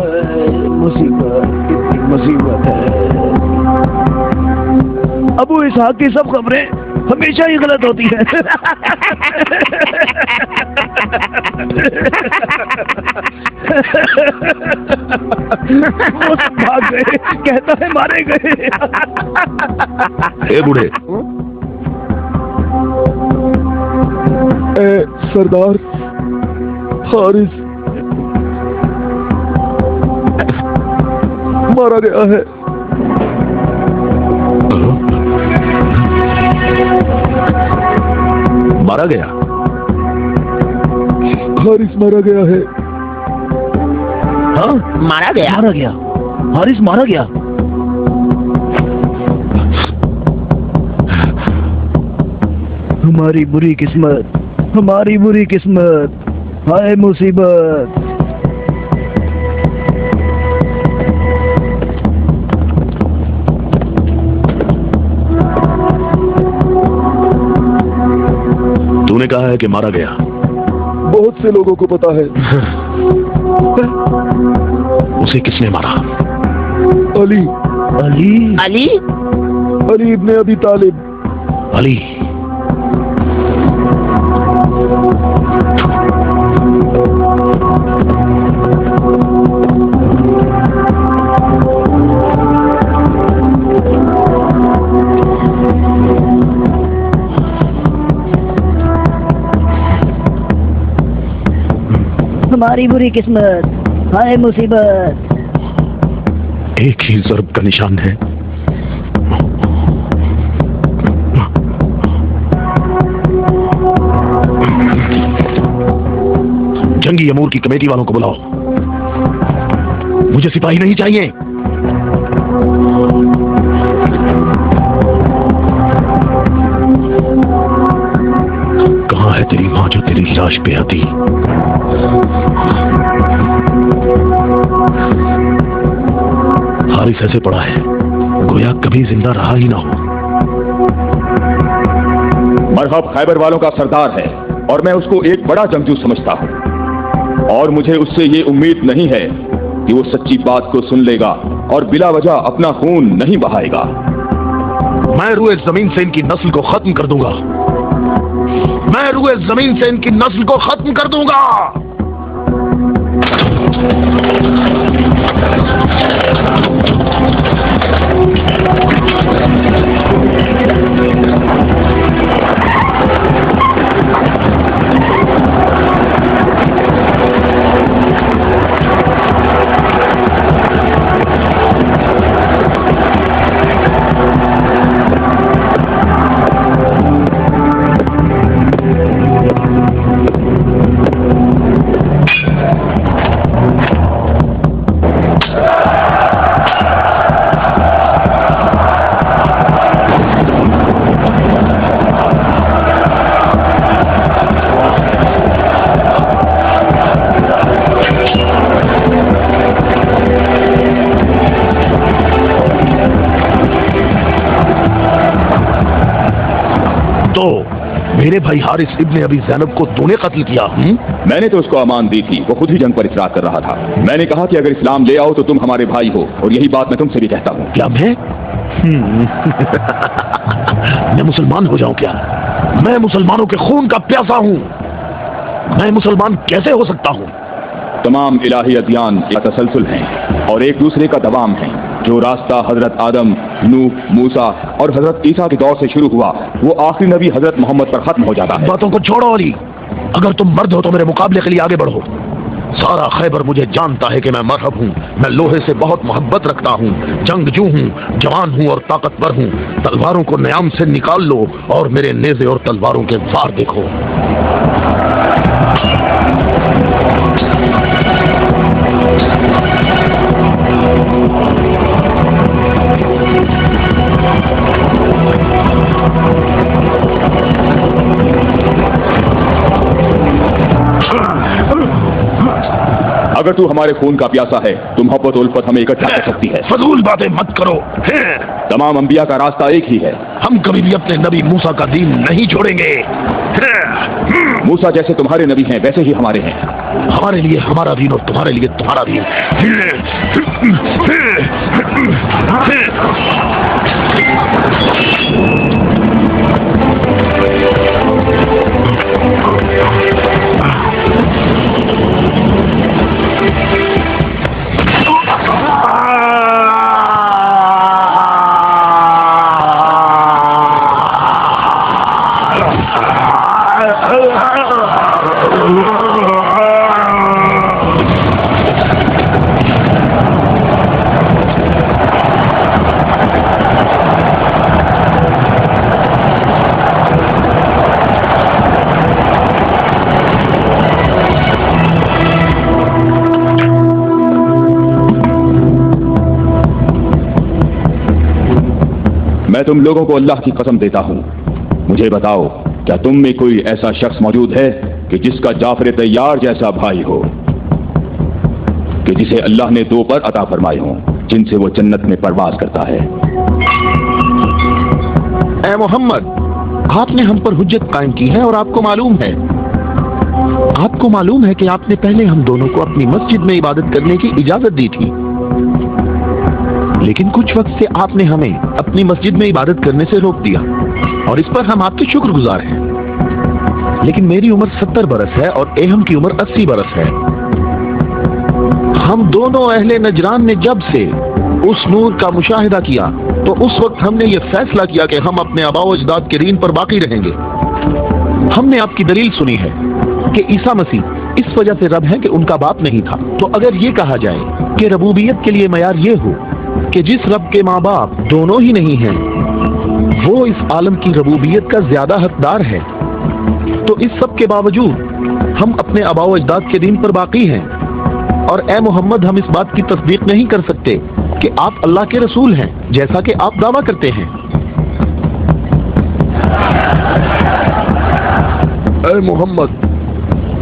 मुसीबत, कितनी मुसीबत है। अबू इसहाक की सब खबरें हमेशा ही गलत होती है। वो सब भाग गए, कहता है मारे गए। ए बूढ़े, ए सरदार हारिस मारा गया है। मारा गया? हारिस मारा गया है। हाँ, मारा गया? मारा गया, हारिस मारा गया। हमारी बुरी किस्मत, हमारी बुरी किस्मत, हाय मुसीबत। तूने कहा है कि मारा गया। बहुत से लोगों को पता है। उसे किसने मारा? अली, अली, अली? अली इब्ने अबी तालिब। अली? हमारी बुरी किस्मत, हाय मुसीबत। एक ही ज़र्ब का निशान है। जंगी अमूर की कमेटी वालों को बुलाओ, मुझे सिपाही नहीं चाहिए। कहां है तेरी मां जो तेरी लाश पे आती? हारिस ऐसे पड़ा है गोया कभी जिंदा रहा ही ना हो। मरहब खैबर वालों का सरदार है और मैं उसको एक बड़ा जंगजू समझता हूं, और मुझे उससे ये उम्मीद नहीं है कि वो सच्ची बात को सुन लेगा और बिला वजह अपना खून नहीं बहाएगा। मैं रूए जमीन से इनकी नस्ल को खत्म कर दूंगा। मैं रूए जमीन से इनकी नस्ल को खत्म कर दूंगा। मेरे भाई हारिस इब्ने अबी ज़ैनब को तूने कत्ल किया? मैंने तो उसको अमान दी थी, वो खुद ही जंग पर इसरार कर रहा था। मैंने कहा कि अगर इस्लाम ले आओ तो तुम हमारे भाई हो, और यही बात मैं तुमसे भी कहता हूँ। क्या मैं मुसलमान हो जाऊं क्या? मैं मुसलमानों के खून का प्यासा हूं। मैं मुसलमान कैसे हो सकता हूं? तमाम इलाही अदियान का तसलसल हैं और एक दूसरे का दवाम है। जो रास्ता हजरत आदम, नूह, मूसा और हजरत ईसा के दौर से शुरू हुआ, वो आखिरी नबी हजरत मोहम्मद पर खत्म हो जाता है। बातों को छोड़ो अली, अगर तुम मर्द हो तो मेरे मुकाबले के लिए आगे बढ़ो। सारा खैबर मुझे जानता है कि मैं मरहब हूँ। मैं लोहे से बहुत मोहब्बत रखता हूँ, जंगजू हूँ, जवान हूँ और ताकतवर हूँ। तलवारों को न्याम से निकाल लो और मेरे नेज़े और तलवारों के वार देखो। अगर तू हमारे खून का प्यासा है तो मोहब्बत उल्फत हमें इकट्ठा कर सकती है। फजूल बातें मत करो। तमाम अंबिया का रास्ता एक ही है। हम कभी भी अपने नबी मूसा का दीन नहीं छोड़ेंगे। मूसा जैसे तुम्हारे नबी हैं वैसे ही हमारे हैं। हमारे लिए हमारा दीन और तुम्हारे लिए तुम्हारा दीन। मैं तुम लोगों को अल्लाह की कसम देता हूँ, मुझे बताओ क्या तुम में कोई ऐसा शख्स मौजूद है कि जिसका जाफर तैयार जैसा भाई हो, कि जिसे अल्लाह ने दो पर अता फरमाए हों जिनसे वो जन्नत में परवाज करता है। ऐ मोहम्मद, आपने हम पर हुज्जत कायम की है और आपको मालूम है कि आपने पहले हम दोनों को अपनी मस्जिद में इबादत करने की इजाजत दी थी, लेकिन कुछ वक्त से आपने हमें अपनी मस्जिद में इबादत करने से रोक दिया और इस पर हम आपके शुक्रगुजार हैं। लेकिन मेरी उम्र 70 बरस है और एहम की उम्र 80 बरस है। हम दोनों अहले नजरान ने जब से उस नूर का मुशाहिदा किया तो उस वक्त हमने ये फैसला किया कि हम अपने आबाओ अजदाद के दीन पर बाकी रहेंगे। हमने आपकी दलील सुनी है कि ईसा मसीह इस वजह से रब है कि उनका बाप नहीं था। तो अगर ये कहा जाए कि रबूबियत के लिए मयार ये हो کہ جس رب کے ماں باپ دونوں ہی نہیں ہیں وہ اس عالم کی ربوبیت کا زیادہ حقدار ہے، تو اس سب کے باوجود ہم اپنے آباء و اجداد کے دین پر باقی ہیں، اور اے محمد ہم اس بات کی تصدیق نہیں کر سکتے کہ آپ اللہ کے رسول ہیں جیسا کہ آپ دعویٰ کرتے ہیں۔ اے محمد،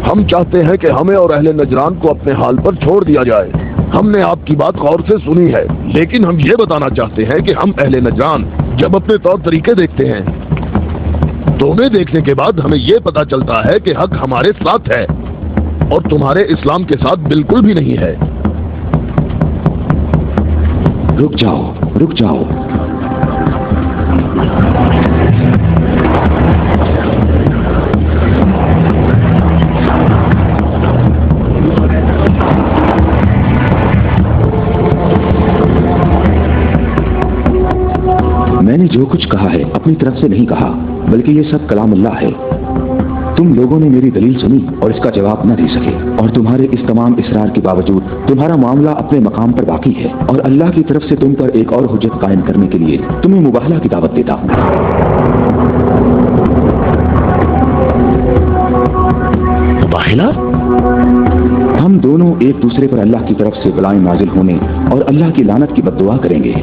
ہم چاہتے ہیں کہ ہمیں اور اہل نجران کو اپنے حال پر چھوڑ دیا جائے۔ ہم نے آپ کی بات غور سے سنی ہے، لیکن ہم یہ بتانا چاہتے ہیں کہ ہم اہل نجران جب اپنے طور طریقے دیکھتے ہیں تو انہیں دیکھنے کے بعد ہمیں یہ پتا چلتا ہے کہ حق ہمارے ساتھ ہے اور تمہارے اسلام کے ساتھ بالکل بھی نہیں ہے۔ رک جاؤ، رک جاؤ۔ میں نے جو کچھ کہا ہے اپنی طرف سے نہیں کہا، بلکہ یہ سب کلام اللہ ہے۔ تم لوگوں نے میری دلیل سنی اور اس کا جواب نہ دے سکے، اور تمہارے اس تمام اصرار کے باوجود تمہارا معاملہ اپنے مقام پر باقی ہے، اور اللہ کی طرف سے تم پر ایک اور حجت قائم کرنے کے لیے تمہیں مباہلہ کی دعوت دیتا ہوں۔ مباہلہ؟ ہم دونوں ایک دوسرے پر اللہ کی طرف سے بلائیں نازل ہونے اور اللہ کی لعنت کی بد دعا کریں گے۔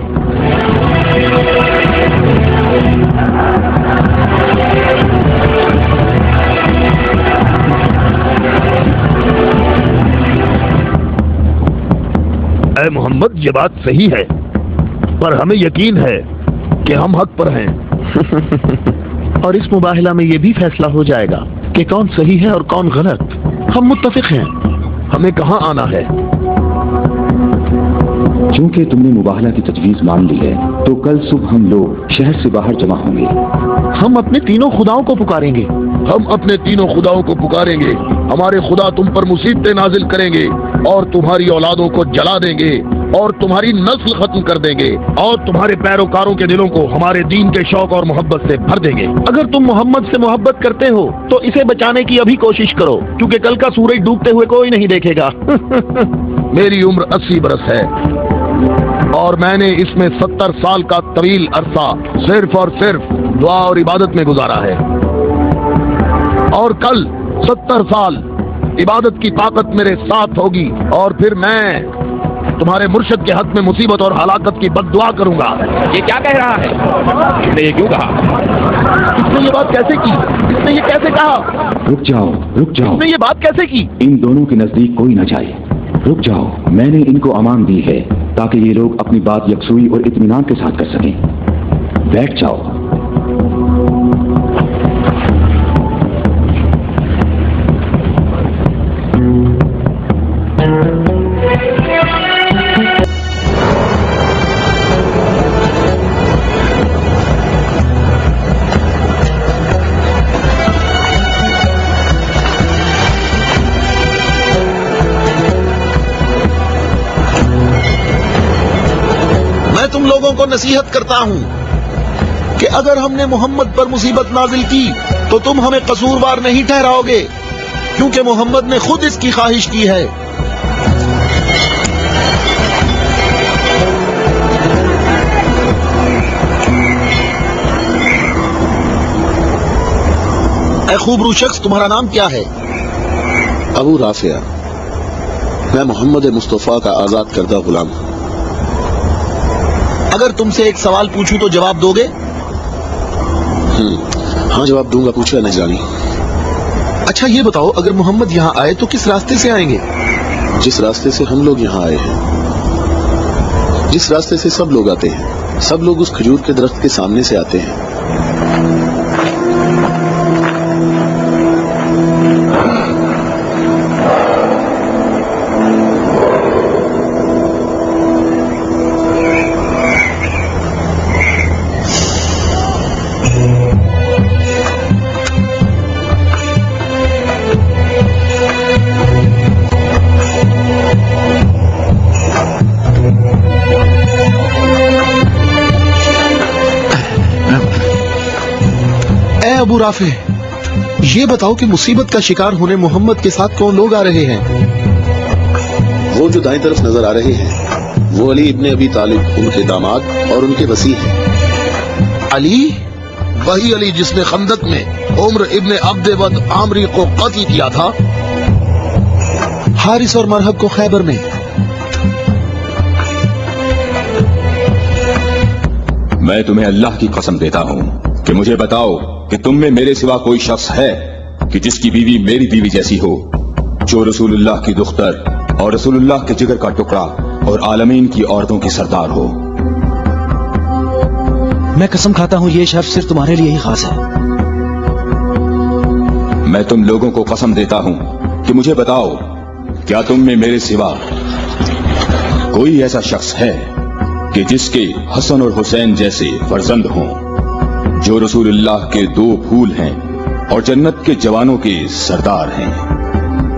اے محمد، یہ بات صحیح ہے، پر ہمیں یقین ہے کہ ہم حق پر ہیں۔ اور اس مباہلہ میں یہ بھی فیصلہ ہو جائے گا کہ کون صحیح ہے اور کون غلط۔ ہم متفق ہیں۔ ہمیں کہاں آنا ہے؟ چونکہ تم نے مباہلہ کی تجویز مان لی ہے تو کل صبح ہم لوگ شہر سے باہر جمع ہوں گے۔ ہم اپنے تینوں خداؤں کو پکاریں گے۔ ہم اپنے تینوں خداؤں کو پکاریں گے۔ ہمارے خدا تم پر مصیبتیں نازل کریں گے اور تمہاری اولادوں کو جلا دیں گے اور تمہاری نسل ختم کر دیں گے اور تمہارے پیروکاروں کے دلوں کو ہمارے دین کے شوق اور محبت سے بھر دیں گے۔ اگر تم محمد سے محبت کرتے ہو تو اسے بچانے کی ابھی کوشش کرو، کیونکہ کل کا سورج ڈوبتے ہوئے کوئی نہیں دیکھے گا۔ میری عمر 80 برس ہے اور میں نے اس میں 70 سال کا طویل عرصہ صرف اور صرف دعا اور عبادت میں گزارا ہے، اور کل 70 سال عبادت کی طاقت میرے ساتھ ہوگی، اور پھر میں تمہارے مرشد کے حق میں مصیبت اور ہلاکت کی بد دعا کروں گا۔ یہ کیا کہہ رہا ہے؟ اس نے یہ کیوں کہا؟ اس نے یہ بات کیسے کی؟ اس نے یہ کیسے کہا؟ رک جاؤ، رک جاؤ۔ اس نے یہ بات کیسے کی؟ ان دونوں کے نزدیک کوئی نہ جائے۔ رک جاؤ، میں نے ان کو امان دی ہے تاکہ یہ لوگ اپنی بات یکسوئی اور اطمینان کے ساتھ کر سکیں۔ بیٹھ جاؤ۔ تم لوگوں کو نصیحت کرتا ہوں کہ اگر ہم نے محمد پر مصیبت نازل کی تو تم ہمیں قصوروار نہیں ٹھہراؤ گے، کیونکہ محمد نے خود اس کی خواہش کی ہے۔ اے خوبرو شخص، تمہارا نام کیا ہے؟ ابو رافع۔ میں محمد مصطفیٰ کا آزاد کردہ غلام ہوں۔ اگر تم سے ایک سوال پوچھوں تو جواب دو گے؟ ہاں جواب دوں گا، پوچھو نجرانی۔ اچھا یہ بتاؤ، اگر محمد یہاں آئے تو کس راستے سے آئیں گے؟ جس راستے سے ہم لوگ یہاں آئے ہیں، جس راستے سے سب لوگ آتے ہیں۔ سب لوگ اس کھجور کے درخت کے سامنے سے آتے ہیں۔ ابو رافع، یہ بتاؤ کہ مصیبت کا شکار ہونے محمد کے ساتھ کون لوگ آ رہے ہیں؟ وہ جو دائیں طرف نظر آ رہے ہیں वो अली इब्ने अबी तालिब उनके दामाद और उनके वसी हैं। अली, वही अली जिसने खंदक में उम्र इब्ने अब्द वद आमरी को कत्ल किया था, हारिस और मरहब को खैबर में। मैं तुम्हें अल्लाह की कसम देता हूँ कि मुझे बताओ कि तुम में मेरे सिवा कोई शख्स है कि जिसकी बीवी मेरी बीवी जैसी हो, जो रसूलुल्लाह की दुख्तर और रसूलुल्लाह के जिगर का टुकड़ा और आलमीन की औरतों की सरदार हो। मैं कसम खाता हूँ ये शर्फ सिर्फ तुम्हारे लिए ही खास है। मैं तुम लोगों को कसम देता हूँ कि मुझे बताओ, क्या तुम में मेरे सिवा कोई ऐसा शख्स है कि जिसके हसन और हुसैन जैसे फर्जंद हों, जो रसूलुल्लाह के दो फूल हैं और जन्नत के जवानों के सरदार हैं?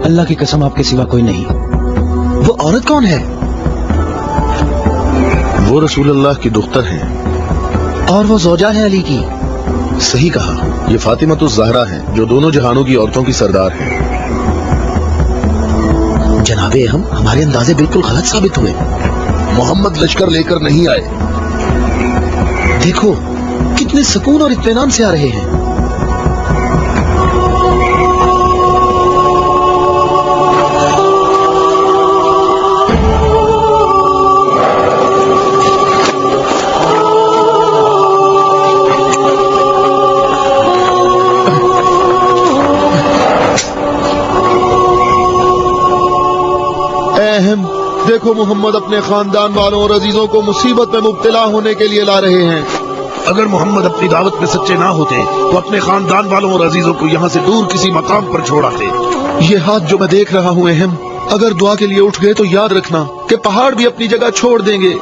अल्लाह की कसम आपके सिवा कोई नहीं। वो औरत कौन है? वो रसूलुल्लाह की दुख्तर हैं और वो ज़ौजा है अली की। सही कहा, ये फातिमा ज़हरा हैं जो दोनों जहानों की औरतों की सरदार हैं। जनाबे हम हमारे अंदाजे बिल्कुल गलत साबित हुए। मोहम्मद लश्कर लेकर नहीं आए। देखो कितने सुकून और इत्मीनान से आ रहे हैं। अहम, देखो मोहम्मद अपने खानदान वालों और अजीजों को मुसीबत में मुब्तला होने के लिए ला रहे हैं। अगर मोहम्मद अपनी दावत में सच्चे ना होते तो अपने खानदान वालों और अजीजों को यहाँ से दूर किसी मकाम पर छोड़ आते। ये हाथ जो मैं देख रहा हूँ अहम, अगर दुआ के लिए उठ गए तो याद रखना कि पहाड़ भी अपनी जगह छोड़ देंगे।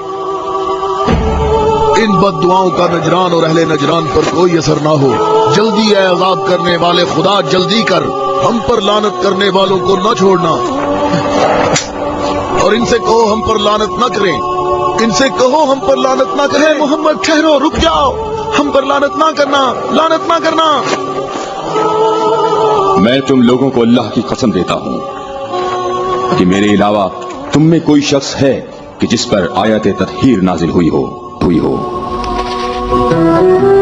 इन बद दुआओं का नजरान और अहले नजरान पर कोई असर ना हो। जल्दी है अज़ाब करने वाले खुदा, जल्दी कर, हम पर लानत करने वालों को न छोड़ना। और इनसे कहो हम पर लानत न करें, इनसे कहो हम पर लानत ना करें। मोहम्मद ठहरो, रुक जाओ, हम पर लानत ना करना, लानत ना करना। मैं तुम लोगों को अल्लाह की कसम देता हूँ कि मेरे अलावा तुम में कोई शख्स है कि जिस पर आयत तत्हीर नाजिल हुई हो।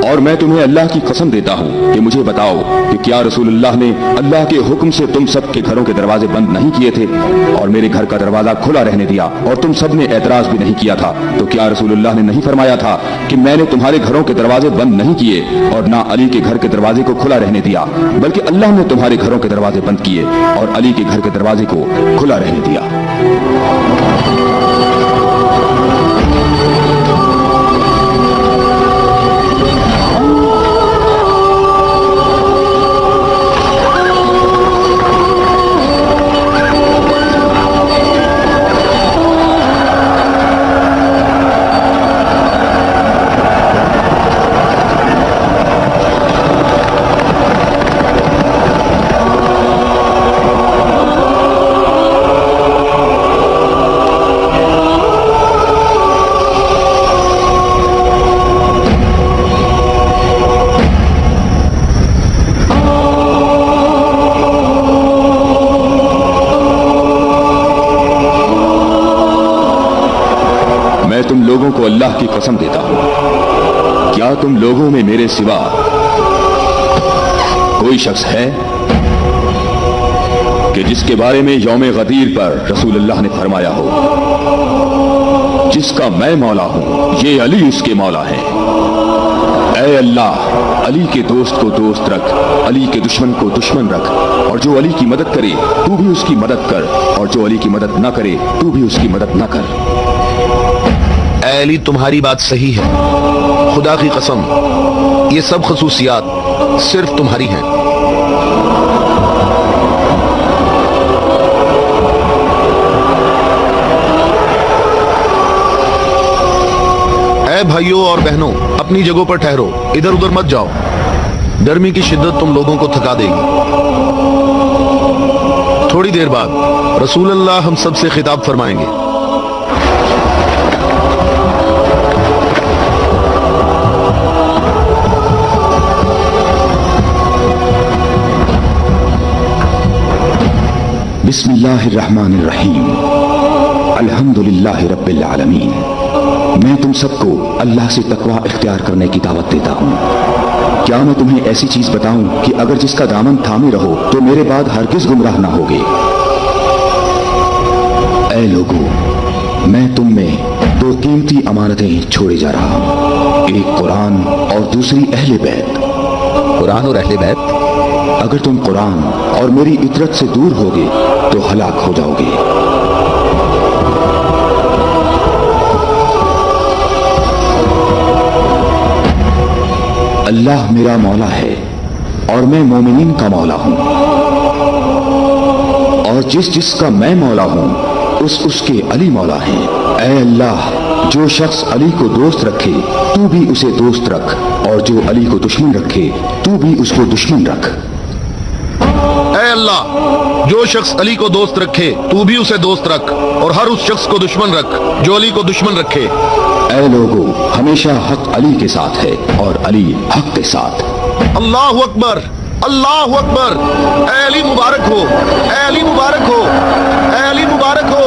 और मैं तुम्हें अल्लाह की कसम देता हूँ कि मुझे बताओ कि क्या रसूलुल्लाह ने अल्लाह के हुक्म से तुम सब के घरों के दरवाजे बंद नहीं किए थे और मेरे घर का दरवाजा खुला रहने दिया और तुम सब ने एतराज भी नहीं किया था? तो क्या रसूलुल्लाह ने नहीं फरमाया था कि मैंने तुम्हारे घरों के दरवाजे बंद नहीं किए और ना अली के घर के दरवाजे को खुला रहने दिया, बल्कि अल्लाह ने तुम्हारे घरों के दरवाजे बंद किए और अली के घर के दरवाजे को खुला रहने दिया। तुम लोगों को अल्लाह की कसम देता हूं, क्या तुम लोगों में मेरे सिवा कोई शख्स है कि जिसके बारे में यौम गदीर पर रसूलुल्लाह ने फरमाया हो, जिसका मैं मौला हूं, ये अली उसके मौला है। ऐ अल्लाह, अली के दोस्त को दोस्त रख, अली के दुश्मन को दुश्मन रख, और जो अली की मदद करे तू भी उसकी मदद कर, और जो अली की मदद न करे तू भी उसकी मदद न कर। ऐ अली, तुम्हारी बात सही है, खुदा की कसम, ये सब खसूसियात सिर्फ तुम्हारी हैं। ऐ भाइयों और बहनों, अपनी जगहों पर ठहरो, इधर उधर मत जाओ, गर्मी की शिद्दत तुम लोगों को थका देगी। थोड़ी देर बाद रसूलुल्लाह हम सब से खिताब फरमाएंगे। बिस्मिल्लाहिर्रहमानिर्रहीम। अल्हम्दुलिल्लाह रब्बिल आलमीन। मैं तुम सबको अल्लाह से तकवा इख्तियार करने की दावत देता हूँ। क्या मैं तुम्हें ऐसी चीज बताऊं कि अगर जिसका दामन थामे रहो तो मेरे बाद हरगिज गुमराह ना होगे। ऐ लोगों, मैं तुम में दो कीमती अमानतें छोड़े जा रहा हूँ, एक कुरान और दूसरी अहले बैत। कुरान और अहले बैत? अगर तुम कुरान और मेरी इतरत से दूर होगे तो हलाक हो जाओगे। अल्लाह मेरा मौला है और मैं मोमिनीन का मौला हूं, और जिसका मैं मौला हूं उसके अली मौला हैं। ऐ अल्लाह, जो शख्स अली को दोस्त रखे तू भी उसे दोस्त रख, और जो अली को दुश्मन रखे तू भी उसको दुश्मन रख। ऐ अल्लाह, जो शख्स अली को दोस्त रखे तू भी उसे दोस्त रख, और हर उस शख्स को दुश्मन रख जो अली को दुश्मन रखे। ऐ लोगों, हमेशा हक अली के साथ है और अली हक के साथ। अल्लाहु अकबर, अल्लाहु अकबर। ऐ अली मुबारक हो, ऐ अली मुबारक हो, ऐ अली मुबारक हो।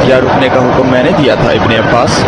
क्या रुकने का हुक्म मैंने दिया था इब्ने अब्बास?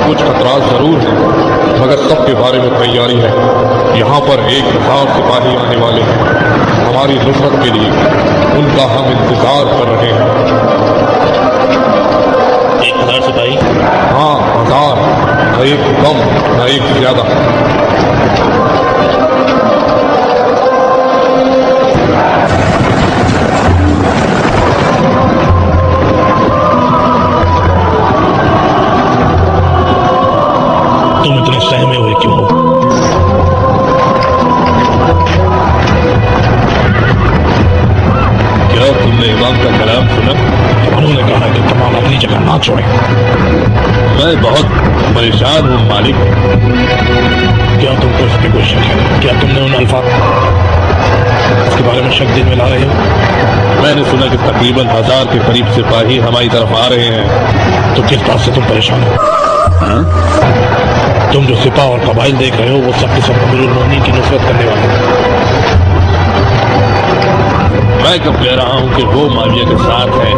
कुछ खतरात जरूर हैं, मगर सब के बारे में तैयारी है। यहाँ पर 1000 सिपाही आने वाले हैं हमारी नुसरत के लिए, उनका हम इंतजार कर रहे हैं। 1000 सिपाही? हाँ, 1000, न एक कम न एक ज्यादा। तुम इतने सहमे हुए क्यों हो? क्या तुमने इमाम का कलाम सुना? उन्होंने कहा कि तमाम अपनी जगह ना छोड़ें। मैं बहुत परेशान हूँ मालिक। क्या तुमको इस पे कोई शक है? क्या तुमने उन अल्फाज के बारे में शक दिन में ला रहे हो? मैंने सुना कि तकरीबन 1000 के करीब सिपाही हमारी तरफ आ रहे हैं। तो किस बात से तुम परेशान हो? तुम जो सिपा और कबाइल देख रहे हो वो सब के सब अमीरुल मोमिनीन की नुसरत करने वाले हैं। मैं कब कह रहा हूं कि वो माविया के साथ है?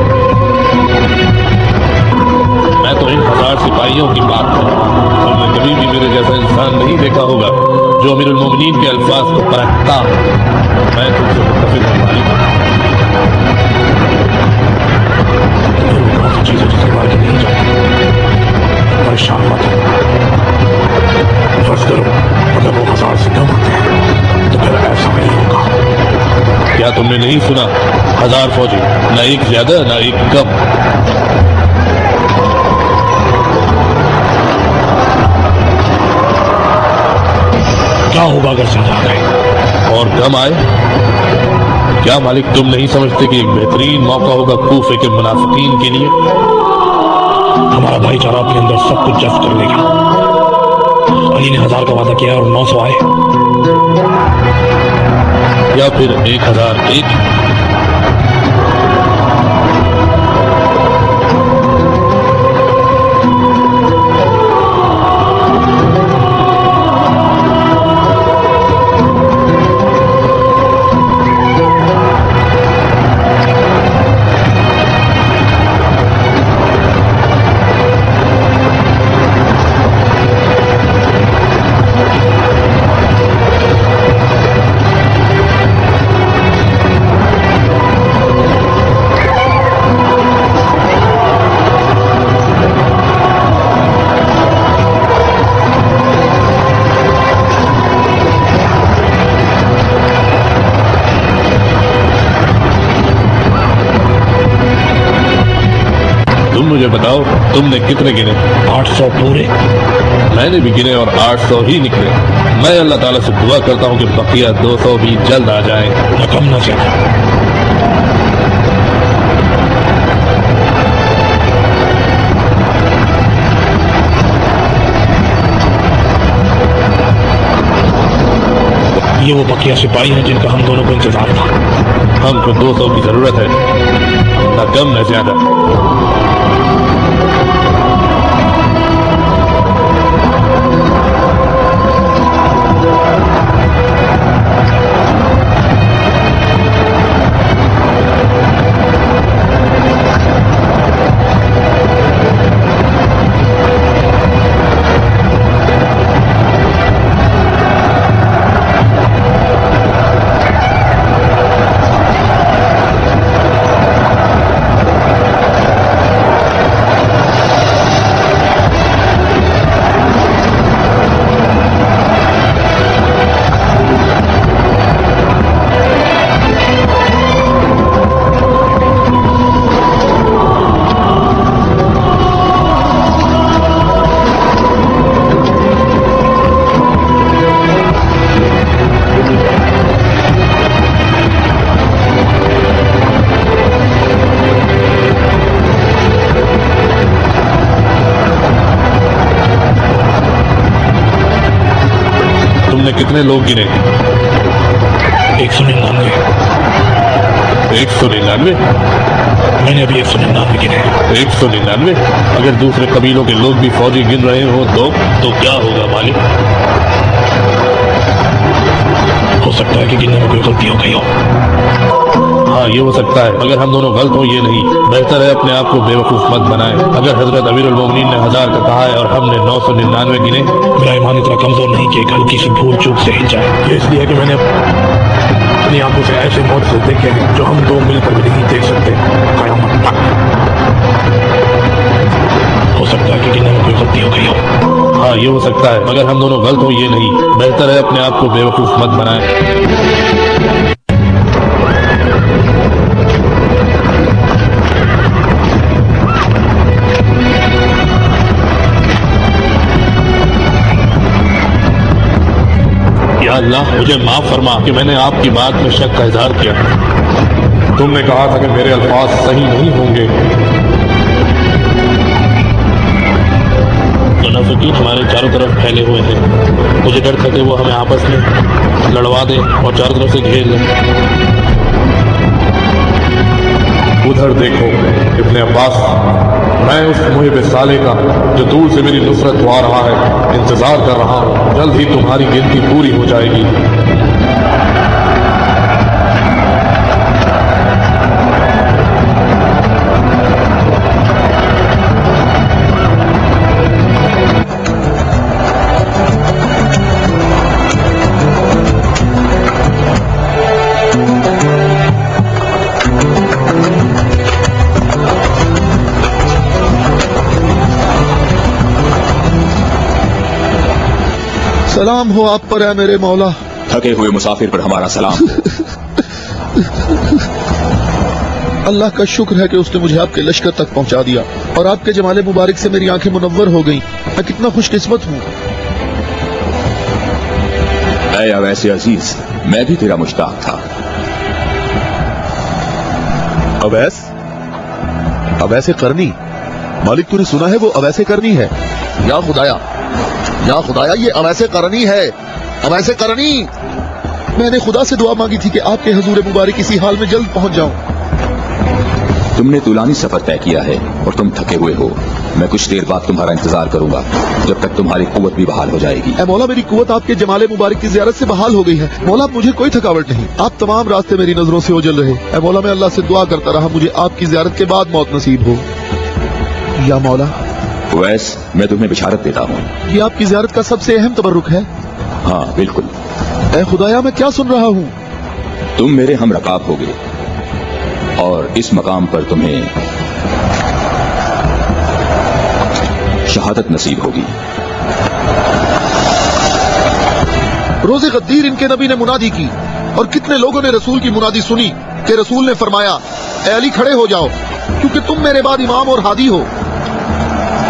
मैं तो इन 1000 सिपाहियों की बात कर रहा हूं। तुमने कभी भी मेरे जैसा इंसान नहीं देखा होगा जो अमीरुल मोमिनीन के अल्फाज को परखता। मैं तुमसे मुत्तफिक हूं मालिक। कौन सी चीजें जिसके बारे में नहीं जानते? परेशान मत हो। फर्ज करो अगर वो 1000 से कम होते हैं तो फिर ऐसा नहीं होगा। क्या तुमने नहीं सुना? 1000 फौजी, ना एक ज्यादा ना एक कम। क्या होगा अगर ज्यादा आ गए और कम आए? क्या मालिक तुम नहीं समझते कि एक बेहतरीन मौका होगा कूफे के मुनाफिकीन के लिए? हमारा भाईचारा अपने अंदर सब कुछ जब्त कर लेगा। अली ने 1000 का वादा किया और 900 आए, या फिर 1001? मुझे बताओ तुमने कितने गिने? 800 पूरे। मैंने भी गिने और 800 ही निकले। मैं अल्लाह ताला से दुआ करता हूँ कि बकिया 200 भी जल्द आ जाए। न कम न ज्यादा। ये वो बकिया सिपाही हैं जिनका हम दोनों को इंतजार था। हमको 200 की जरूरत है, न कम न ज्यादा। तुमने कितने लोग गिने? 199। 199? मैंने अभी 199 गिने। 199? अगर दूसरे कबीलों के लोग भी फौजी गिन रहे हो तो क्या होगा मालिक? हो सकता है कि गिनने में कोई गलती हो गई हो। हाँ ये हो सकता है, मगर हम दोनों गलत हो ये नहीं। बेहतर है अपने आप को बेवकूफ मत बनाए। अगर हजरत अमीरुल मोमिनीन ने 1000 का कहा है और हमने 999 गिने। मेरा ईमान इतना कमजोर नहीं कि एक हल्की सी भूल चूक से हिल जाए। ये इसलिए कि मैंने अपनी आंखों से ऐसे मौत से देखे हैं जो हम दो मिलकर भी नहीं देख सकते कयामत तक। हो सकता है कि गिनने में कोई गलती हो गई हो। हाँ ये हो सकता है, मगर हम दोनों गलत हो ये नहीं। बेहतर है अपने आप को बेवकूफ मत बनाए। या अल्लाह मुझे माफ फरमा कि मैंने आपकी बात में शक का इजहार किया। तुमने कहा था कि मेरे अल्फाज सही नहीं होंगे, तो न मुनाफिकीन हमारे चारों तरफ फैले हुए हैं। मुझे डर था कि वो हमें आपस में लड़वा दें और चारों तरफ से घेर लें। उधर देखो इब्ने अब्बास, मैं उस मुहिब साले का जो दूर से मेरी नुसरत दुआ रहा है इंतजार कर रहा हूँ। जल्द ही तुम्हारी गिनती पूरी हो जाएगी। सलाम हो आप पर है मेरे मौला। थके हुए मुसाफिर पर हमारा सलाम हो। अल्लाह का शुक्र है कि उसने मुझे आपके लश्कर तक पहुंचा दिया और आपके जमाले मुबारक से मेरी आंखें मुनव्वर हो गईं। मैं कितना खुशकिस्मत हूँ। ऐ अवैसे अजीज, मैं भी तेरा मुश्ताक था। अवैसे करनी? मालिक तूने सुना है वो अवैसे करनी है? या खुदाया ये अवैसे करनी है, अवैसे करनी। मैंने खुदा से दुआ मांगी थी कि आपके हजूर मुबारक इसी हाल में जल्द पहुंच जाऊं। तुमने तुलानी सफर तय किया है और तुम थके हुए हो। मैं कुछ देर बाद तुम्हारा इंतजार करूंगा जब तक तुम्हारी कुव्वत भी बहाल हो जाएगी। ऐ मौला, मेरी कुव्वत आपके जमाले मुबारक की ज़ियारत से बहाल हो गई है। मौला, मुझे कोई थकावट नहीं। आप तमाम रास्ते मेरी नजरों से ओझल रहे। ऐ मौला, मैं अल्लाह से दुआ करता रहा मुझे आपकी ज़ियारत के बाद मौत नसीब हो। या मौला, वैस मैं तुम्हें बिशारत देता हूँ। ये आपकी ज़ियारत का सबसे अहम तबर्रुक है। हाँ बिल्कुल। ऐ खुदाया, मैं क्या सुन रहा हूँ? तुम मेरे हम रकाब होगे और इस मकाम पर तुम्हें शहादत नसीब होगी। रोज़े गद्दीर इनके नबी ने मुनादी की और कितने लोगों ने रसूल की मुनादी सुनी कि रसूल ने फरमाया, ऐ अली खड़े हो जाओ क्योंकि तुम मेरे बाद इमाम और हादी हो।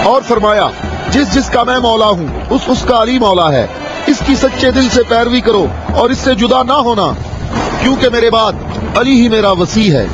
और फरमाया, जिसका मैं मौला हूँ उसका अली मौला है। इसकी सच्चे दिल से पैरवी करो और इससे जुदा ना होना क्योंकि मेरे बाद अली ही मेरा वसी है।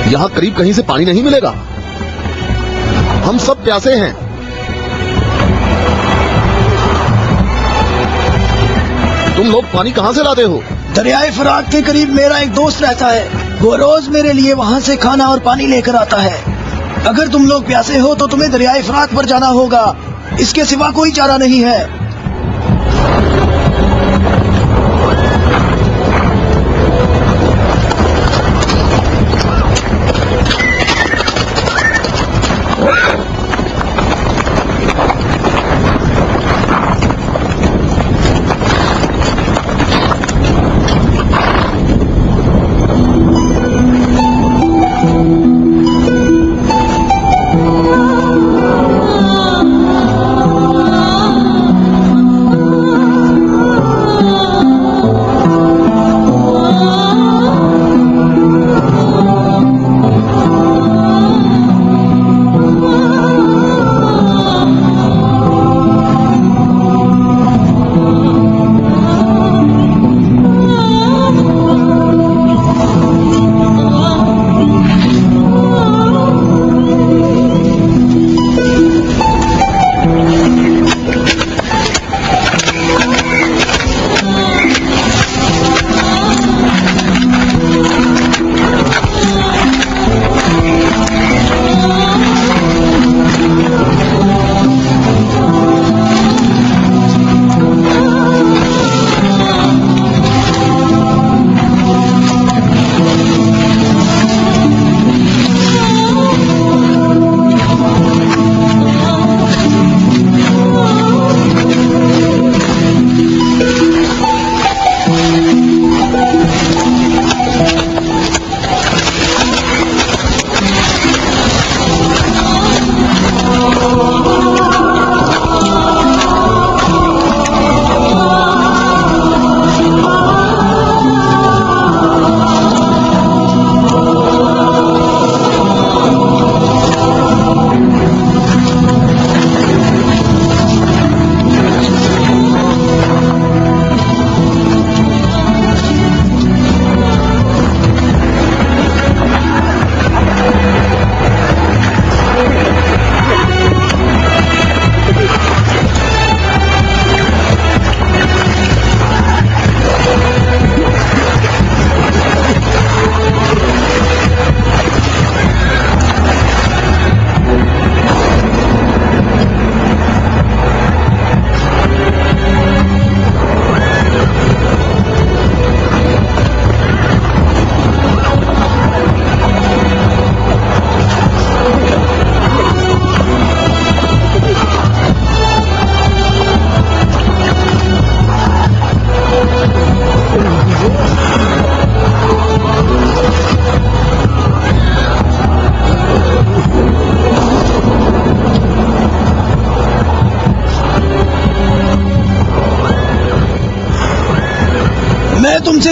यहाँ करीब कहीं से पानी नहीं मिलेगा। हम सब प्यासे हैं। तुम लोग पानी कहाँ से लाते हो? दरियाए फरात के करीब मेरा एक दोस्त रहता है। वो रोज मेरे लिए वहाँ से खाना और पानी लेकर आता है। अगर तुम लोग प्यासे हो तो तुम्हें दरियाए फरात पर जाना होगा। इसके सिवा कोई चारा नहीं है।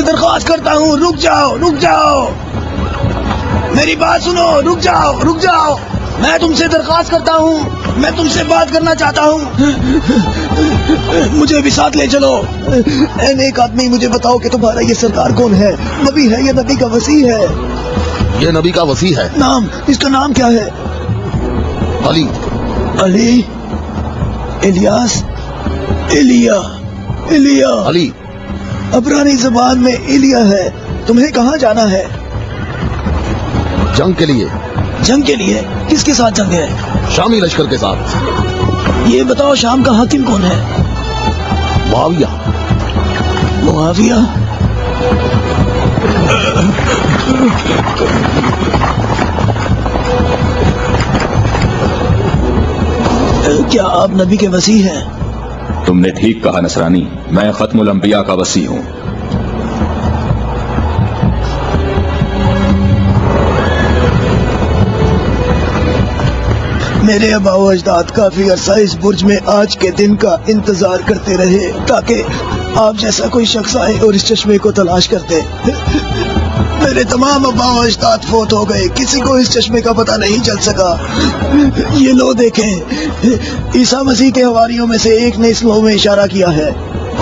درخواست کرتا ہوں، رک جاؤ، رک جاؤ، میری بات سنو، رک جاؤ، رک جاؤ، میں تم سے درخواست کرتا ہوں، میں تم سے بات کرنا چاہتا ہوں، مجھے بھی ساتھ لے چلو۔ اے نیک آدمی، مجھے بتاؤ کہ تمہارا یہ سرکار کون ہے؟ نبی ہے یا نبی کا وسیع ہے؟ یہ نبی کا وسیع ہے۔ نام، اس کا نام کیا ہے؟ علی۔ علی، الیاس، ایلیا، ایلیا۔ علی عبرانی زبان میں ایلیا ہے۔ تمہیں کہاں جانا ہے؟ جنگ کے لیے۔ جنگ کے لیے؟ کس کے ساتھ جنگ ہے؟ شامی لشکر کے ساتھ۔ یہ بتاؤ شام کا حاکم کون ہے؟ معاویہ۔ معاویہ؟ کیا آپ نبی کے وسیع ہیں؟ تم نے ٹھیک کہا نصرانی، میں ختم الانبیاء کا وسیع ہوں۔ میرے آباء و اجداد کافی عرصہ اس برج میں آج کے دن کا انتظار کرتے رہے تاکہ آپ جیسا کوئی شخص آئے اور اس چشمے کو تلاش کرتے۔ میرے تمام آباء و اجداد فوت ہو گئے، کسی کو اس چشمے کا پتہ نہیں چل سکا۔ یہ لو دیکھیں، عیسیٰ مسیح کے حواریوں میں سے ایک نے اس لو میں اشارہ کیا ہے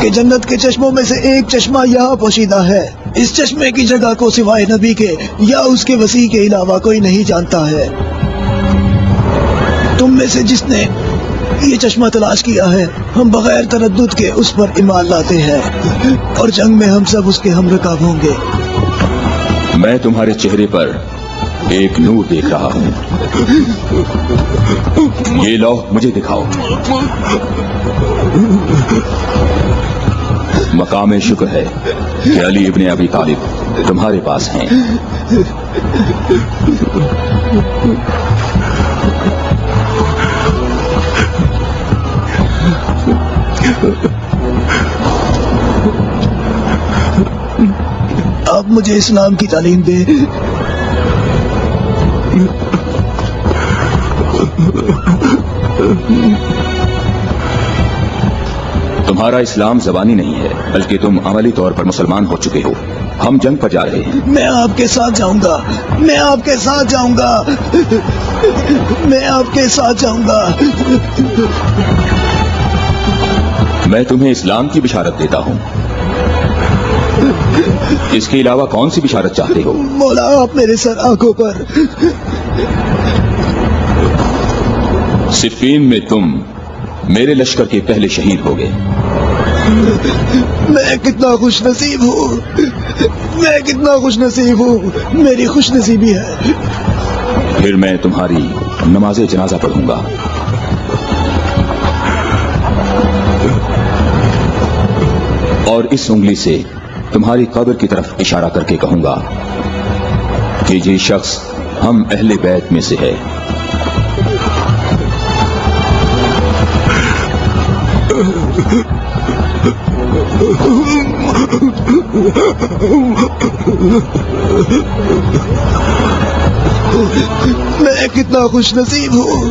کہ جنت کے چشموں میں سے ایک چشمہ یہاں پوشیدہ ہے۔ اس چشمے کی جگہ کو سوائے نبی کے یا اس کے وسیع کے علاوہ کوئی نہیں جانتا ہے۔ تم میں سے جس نے یہ چشمہ تلاش کیا ہے، ہم بغیر تردد کے اس پر ایمان لاتے ہیں اور جنگ میں ہم سب اس کے ہم رکاب ہوں گے۔ میں تمہارے چہرے پر ایک نور دیکھ رہا ہوں، یہ لوح مجھے دکھاؤ۔ مقام شکر ہے کہ علی ابن ابی طالب تمہارے پاس ہیں۔ آپ مجھے اسلام کی تعلیم دیں۔ تمہارا اسلام زبانی نہیں ہے بلکہ تم عملی طور پر مسلمان ہو چکے ہو۔ ہم جنگ پر جا رہے ہیں۔ میں آپ کے ساتھ جاؤں گا، میں آپ کے ساتھ جاؤں گا، میں آپ کے ساتھ جاؤں گا۔ میں تمہیں اسلام کی بشارت دیتا ہوں، اس کے علاوہ کون سی بشارت چاہتے ہو؟ مولا، آپ میرے سر آنکھوں پر۔ صفین میں تم میرے لشکر کے پہلے شہید ہو گئے۔ میں کتنا خوش نصیب ہوں، میں کتنا خوش نصیب ہوں، میری خوش نصیبی ہے۔ پھر میں تمہاری نماز جنازہ پڑھوں گا۔ اور اس انگلی سے تمہاری قبر کی طرف اشارہ کر کے کہوں گا کہ یہ شخص ہم اہل بیت میں سے ہے۔ میں کتنا خوش نصیب ہوں۔